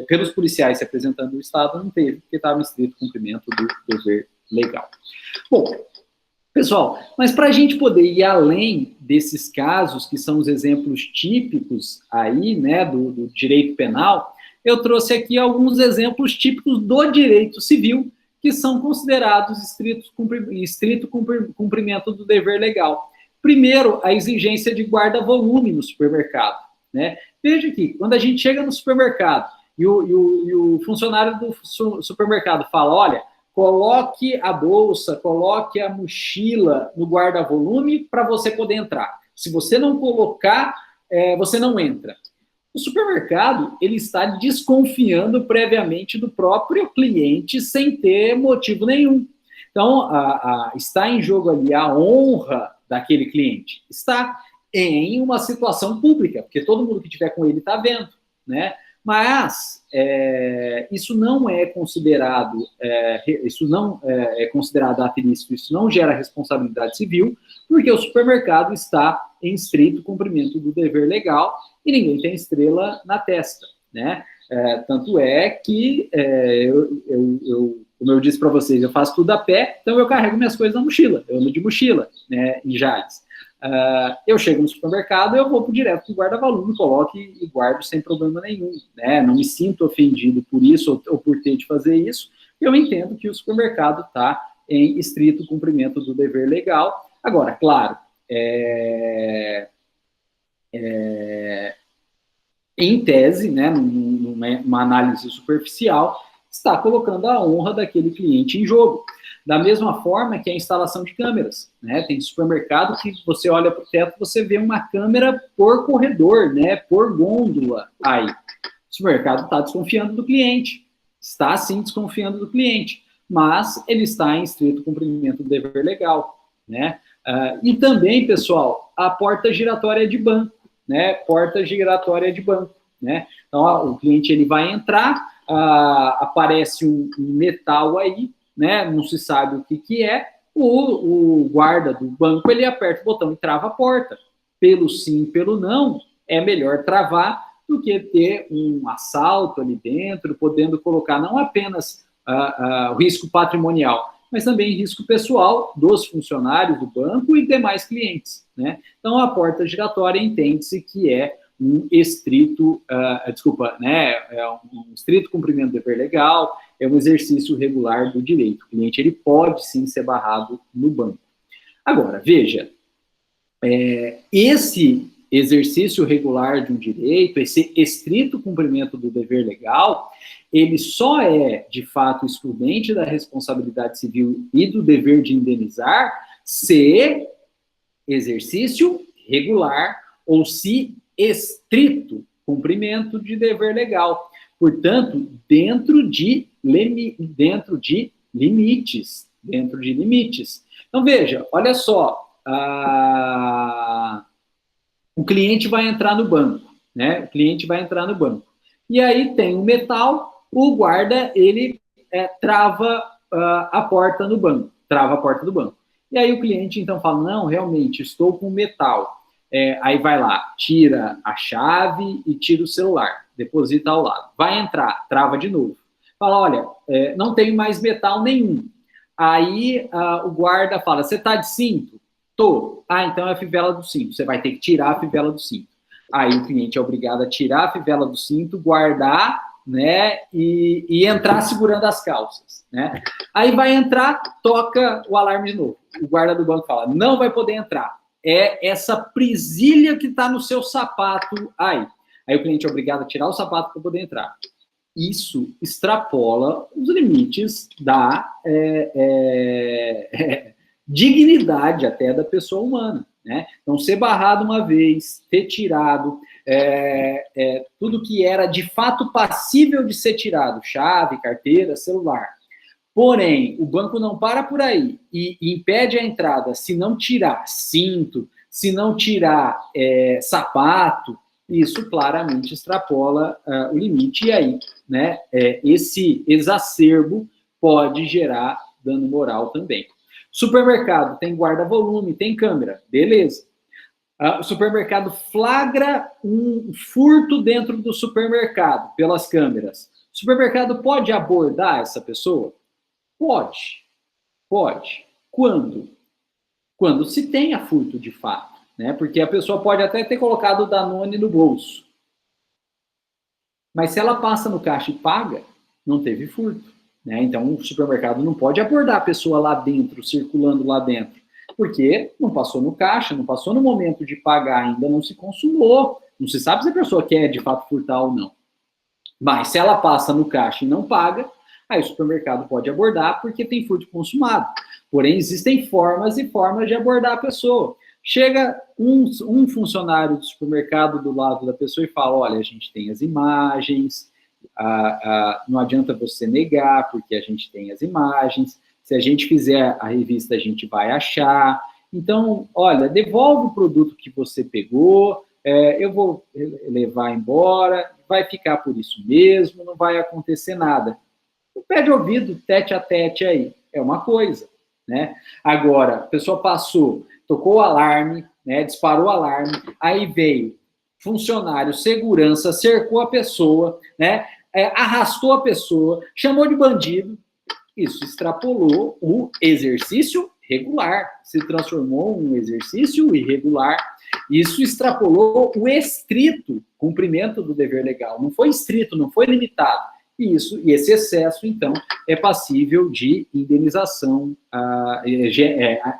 A: pelos policiais se apresentando no Estado, não teve, porque estava em estrito cumprimento do dever legal. Bom, pessoal, mas para a gente poder ir além desses casos, que são os exemplos típicos aí, né, do direito penal, eu trouxe aqui alguns exemplos típicos do direito civil, que são considerados estrito cumprimento do dever legal. Primeiro, a exigência de guarda-volume no supermercado, né? Veja aqui, quando a gente chega no supermercado e o funcionário do supermercado fala, olha, coloque a bolsa, coloque a mochila no guarda-volume para você poder entrar. Se você não colocar, você não entra. O supermercado, ele está desconfiando previamente do próprio cliente sem ter motivo nenhum. Então, está em jogo ali a honra daquele cliente. Está em uma situação pública, porque todo mundo que estiver com ele está vendo, né? Mas isso não é considerado, ato ilícito, isso não gera responsabilidade civil, porque o supermercado está em estrito cumprimento do dever legal e ninguém tem estrela na testa, né? Tanto é que, como eu disse para vocês, eu faço tudo a pé, então eu carrego minhas coisas na mochila, eu ando de mochila, né, em Jales. Eu chego no supermercado, eu vou direto para o guarda-volume, coloco e guardo sem problema nenhum, né? Não me sinto ofendido por isso ou por ter de fazer isso. Eu entendo que o supermercado está em estrito cumprimento do dever legal. Agora, claro, em tese, né, numa análise superficial, está colocando a honra daquele cliente em jogo. Da mesma forma que a instalação de câmeras, né? Tem supermercado que você olha para o teto, você vê uma câmera por corredor, né? Por gôndola. Aí, o supermercado está desconfiando do cliente. Está, sim, desconfiando do cliente. Mas ele está em estrito cumprimento do dever legal, né? E também, pessoal, a porta giratória de banco, né? Porta giratória de banco, né? Então, o cliente ele vai entrar, aparece um metal aí, né? Não se sabe o que é, o guarda do banco, ele aperta o botão e trava a porta. Pelo sim, pelo não, é melhor travar do que ter um assalto ali dentro, podendo colocar não apenas o risco patrimonial, mas também risco pessoal dos funcionários do banco e demais clientes, né? Então, a porta giratória entende-se que é um estrito, um estrito cumprimento do dever legal, é um exercício regular do direito. O cliente ele pode sim ser barrado no banco. Agora, veja, esse exercício regular de um direito, esse estrito cumprimento do dever legal, ele só é, de fato, excludente da responsabilidade civil e do dever de indenizar se exercício regular ou se estrito cumprimento de dever legal. Portanto, dentro de limites. Então, veja, olha só, o cliente vai entrar no banco, né? O cliente vai entrar no banco. E aí tem um metal, o guarda, ele trava a porta no banco, trava a porta do banco. E aí o cliente, então, fala, não, realmente, estou com metal. Aí vai lá, tira a chave e tira o celular, deposita ao lado. Vai entrar, trava de novo. Fala, olha, não tenho mais metal nenhum. Aí o guarda fala, você está de cinto? Tô. Então é a fivela do cinto. Você vai ter que tirar a fivela do cinto. Aí o cliente é obrigado a tirar a fivela do cinto, guardar, né, e entrar segurando as calças, né? Aí vai entrar, toca o alarme de novo. O guarda do banco fala, não vai poder entrar. É essa presilha que está no seu sapato aí. Aí o cliente é obrigado a tirar o sapato para poder entrar. Isso extrapola os limites da dignidade até da pessoa humana, né? Então, ser barrado uma vez, ter tirado tudo que era de fato passível de ser tirado, chave, carteira, celular. Porém, o banco não para por aí e impede a entrada se não tirar cinto, se não tirar sapato, isso claramente extrapola o limite. E aí, né, esse exacerbo pode gerar dano moral também. Supermercado tem guarda-volume, tem câmera, beleza. O supermercado flagra um furto dentro do supermercado pelas câmeras. O supermercado pode abordar essa pessoa? Pode. Quando? Quando se tenha furto de fato, né? Porque a pessoa pode até ter colocado o Danone no bolso. Mas se ela passa no caixa e paga, não teve furto, né? Então o supermercado não pode abordar a pessoa lá dentro, circulando lá dentro, porque não passou no caixa, não passou no momento de pagar, ainda não se consumou, não se sabe se a pessoa quer de fato furtar ou não. Mas se ela passa no caixa e não paga, aí o supermercado pode abordar porque tem furto consumado. Porém, existem formas e formas de abordar a pessoa. Chega um funcionário do supermercado do lado da pessoa e fala, olha, a gente tem as imagens, não adianta você negar, porque a gente tem as imagens, se a gente fizer a revista, a gente vai achar. Então, olha, devolve o produto que você pegou, eu vou levar embora, vai ficar por isso mesmo, não vai acontecer nada. O pé de ouvido, tete a tete aí, é uma coisa, né? Agora, a pessoa passou, tocou o alarme, né, disparou o alarme, aí veio funcionário, segurança, cercou a pessoa, né, arrastou a pessoa, chamou de bandido, isso extrapolou o exercício regular, se transformou em um exercício irregular, isso extrapolou o estrito cumprimento do dever legal, não foi estrito, não foi limitado, e esse excesso, então, é passível de indenização,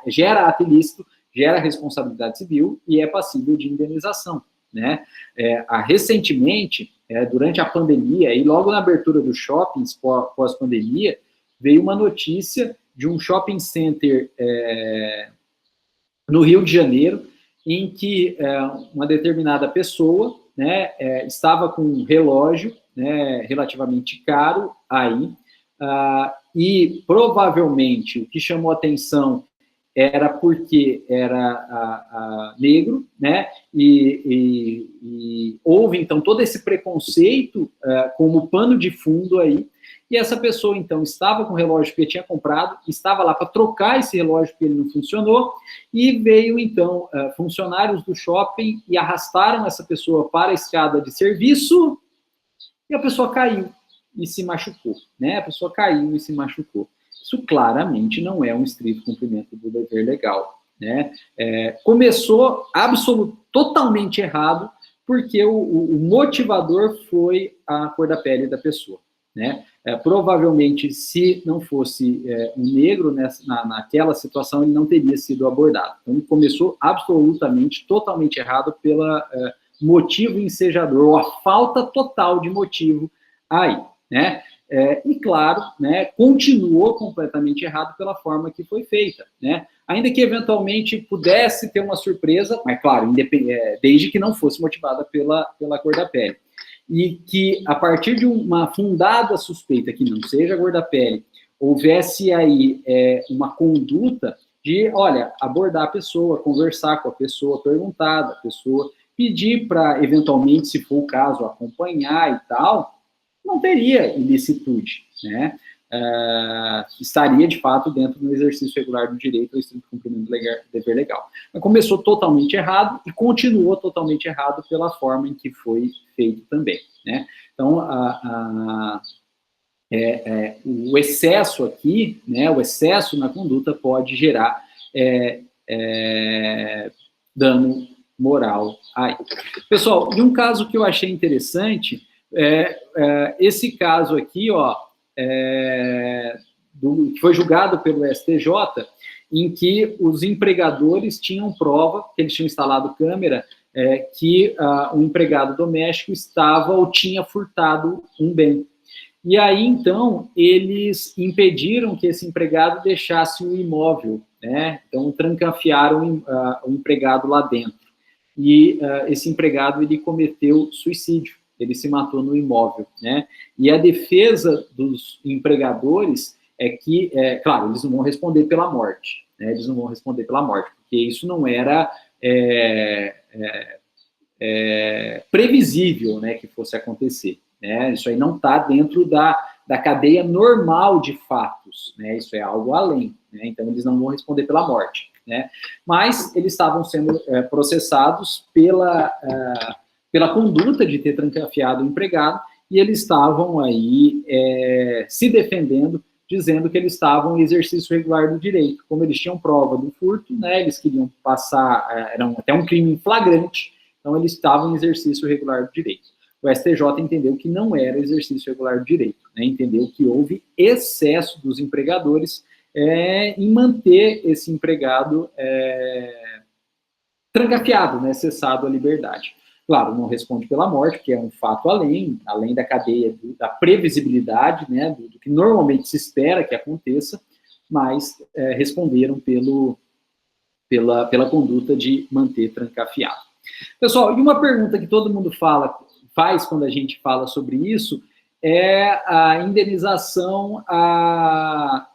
A: gera ato ilícito, gera responsabilidade civil e é passível de indenização, né? Recentemente, durante a pandemia, e logo na abertura dos shoppings pós-pandemia, veio uma notícia de um shopping center no Rio de Janeiro, em que uma determinada pessoa, né, estava com um relógio, né, relativamente caro aí, e provavelmente o que chamou atenção era porque era negro, né, e houve, então, todo esse preconceito como pano de fundo aí, e essa pessoa, então, estava com o relógio que ele tinha comprado, estava lá para trocar esse relógio porque ele não funcionou, e veio, então, funcionários do shopping e arrastaram essa pessoa para a escada de serviço, e a pessoa caiu e se machucou, né? A pessoa caiu e se machucou. Isso claramente não é um estrito cumprimento do dever legal, né? Começou totalmente errado, porque o motivador foi a cor da pele da pessoa, né? Provavelmente, se não fosse um negro naquela situação, ele não teria sido abordado. Então, começou absolutamente, totalmente errado pelo motivo ensejador, ou a falta total de motivo aí, né? E, claro, né, continuou completamente errado pela forma que foi feita, né? Ainda que, eventualmente, pudesse ter uma surpresa, mas, claro, desde que não fosse motivada pela cor da pele. E que, a partir de uma fundada suspeita que não seja a cor da pele, houvesse aí uma conduta de, olha, abordar a pessoa, conversar com a pessoa, perguntar da pessoa, pedir para, eventualmente, se for o caso, acompanhar e tal, não teria ilicitude, né? Estaria, de fato, dentro do exercício regular do direito ao estrito cumprimento do dever legal. Mas começou totalmente errado e continuou totalmente errado pela forma em que foi feito também, né? Então, o excesso aqui, né, o excesso na conduta pode gerar dano moral aí. Pessoal, e um caso que eu achei interessante, esse caso aqui, ó, que foi julgado pelo STJ, em que os empregadores tinham prova, que eles tinham instalado câmera, que um empregado doméstico estava ou tinha furtado um bem. E aí, então, eles impediram que esse empregado deixasse o imóvel, né? Então, trancafiaram o empregado lá dentro. E esse empregado, ele cometeu suicídio. Ele se matou no imóvel, né? E a defesa dos empregadores é que, claro, eles não vão responder pela morte, né? Eles não vão responder pela morte, porque isso não era previsível, né, que fosse acontecer, né? Isso aí não está dentro da cadeia normal de fatos, né? Isso é algo além, né? Então, eles não vão responder pela morte, né? Mas eles estavam sendo processados pela conduta de ter trancafiado o empregado, e eles estavam aí se defendendo, dizendo que eles estavam em exercício regular do direito. Como eles tinham prova do furto, né, eles queriam passar, era até um crime flagrante, então eles estavam em exercício regular do direito. O STJ entendeu que não era exercício regular do direito, né, entendeu que houve excesso dos empregadores em manter esse empregado trancafiado, né, cessado a liberdade. Claro, não responde pela morte, que é um fato além da cadeia da previsibilidade, né, do que normalmente se espera que aconteça, mas responderam pela conduta de manter trancafiado. Pessoal, e uma pergunta que todo mundo faz quando a gente fala sobre isso é a indenização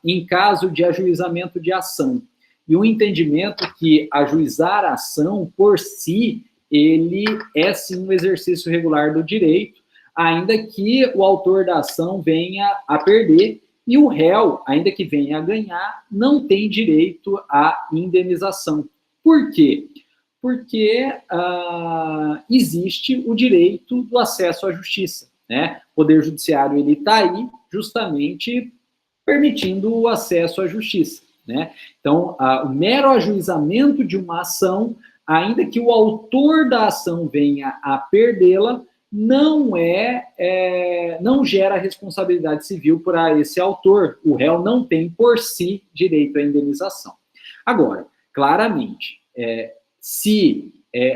A: em caso de ajuizamento de ação. E o entendimento que ajuizar a ação por si, ele é sim um exercício regular do direito, ainda que o autor da ação venha a perder, e o réu, ainda que venha a ganhar, não tem direito à indenização. Por quê? Porque existe o direito do acesso à justiça, né? O Poder Judiciário está aí justamente permitindo o acesso à justiça, né? Então, o mero ajuizamento de uma ação, ainda que o autor da ação venha a perdê-la, não gera responsabilidade civil para esse autor. O réu não tem por si direito à indenização. Agora, claramente, se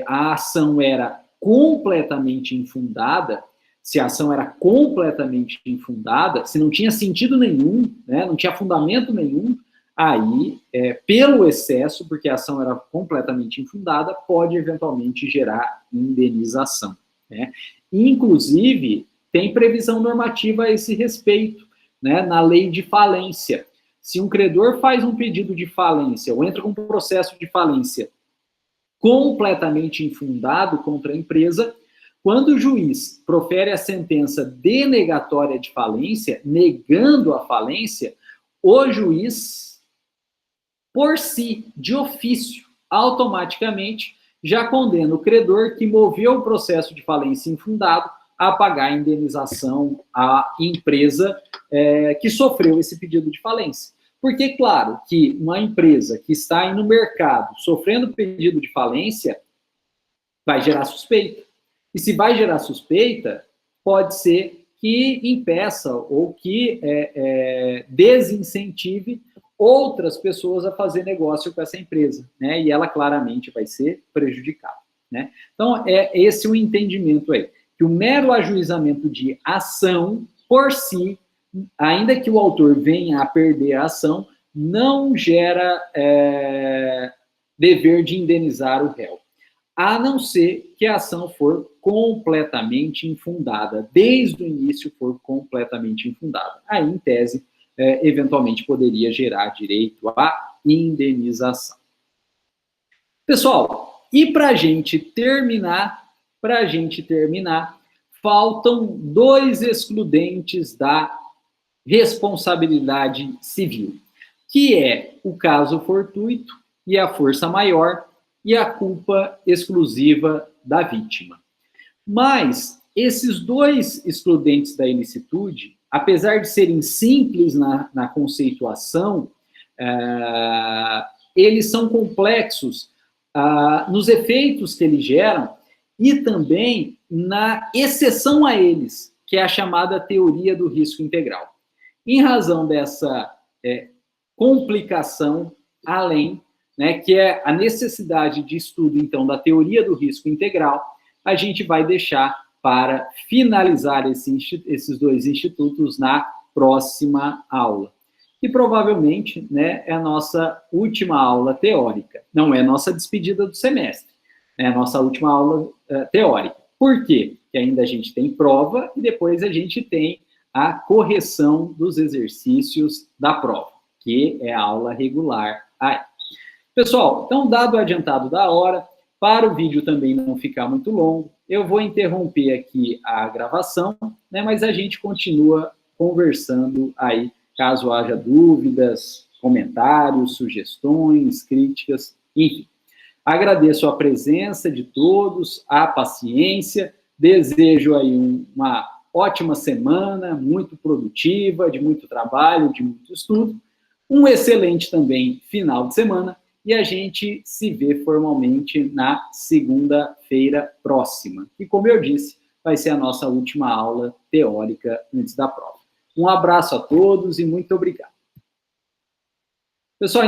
A: a ação era completamente infundada, se a ação era completamente infundada, se não tinha sentido nenhum, né, não tinha fundamento nenhum, aí, pelo excesso, porque a ação era completamente infundada, pode eventualmente gerar indenização, né? Inclusive, tem previsão normativa a esse respeito, né, na lei de falência. Se um credor faz um pedido de falência ou entra com um processo de falência completamente infundado contra a empresa, quando o juiz profere a sentença denegatória de falência, negando a falência, o juiz, por si, de ofício, automaticamente, já condena o credor que moveu o processo de falência infundado a pagar a indenização à empresa que sofreu esse pedido de falência. Porque, claro, que uma empresa que está aí no mercado sofrendo pedido de falência vai gerar suspeita. E se vai gerar suspeita, pode ser que impeça ou que desincentive outras pessoas a fazer negócio com essa empresa, né? E ela claramente vai ser prejudicada, né? Então, é esse o entendimento aí, que o mero ajuizamento de ação, por si, ainda que o autor venha a perder a ação, não gera dever de indenizar o réu, a não ser que a ação for completamente infundada, desde o início for completamente infundada. Aí, em tese, eventualmente poderia gerar direito à indenização. Pessoal, e para a gente terminar, faltam 2 excludentes da responsabilidade civil, que é o caso fortuito e a força maior e a culpa exclusiva da vítima. Mas esses 2 excludentes da ilicitude, apesar de serem simples na conceituação, eles são complexos nos efeitos que eles geram e também na exceção a eles, que é a chamada teoria do risco integral. Em razão dessa complicação além, né, que é a necessidade de estudo, então, da teoria do risco integral, a gente vai deixar para finalizar esses 2 institutos na próxima aula. Que provavelmente, né, é a nossa última aula teórica. Não é a nossa despedida do semestre, é a nossa última aula teórica. Por quê? Porque ainda a gente tem prova e depois a gente tem a correção dos exercícios da prova, que é a aula regular aí. Pessoal, então, dado o adiantado da hora, para o vídeo também não ficar muito longo, eu vou interromper aqui a gravação, né, mas a gente continua conversando aí, caso haja dúvidas, comentários, sugestões, críticas, enfim. Agradeço a presença de todos, a paciência, desejo aí uma ótima semana, muito produtiva, de muito trabalho, de muito estudo, um excelente também final de semana, e a gente se vê formalmente na segunda-feira próxima, que, como eu disse, vai ser a nossa última aula teórica antes da prova. Um abraço a todos e muito obrigado. Pessoal,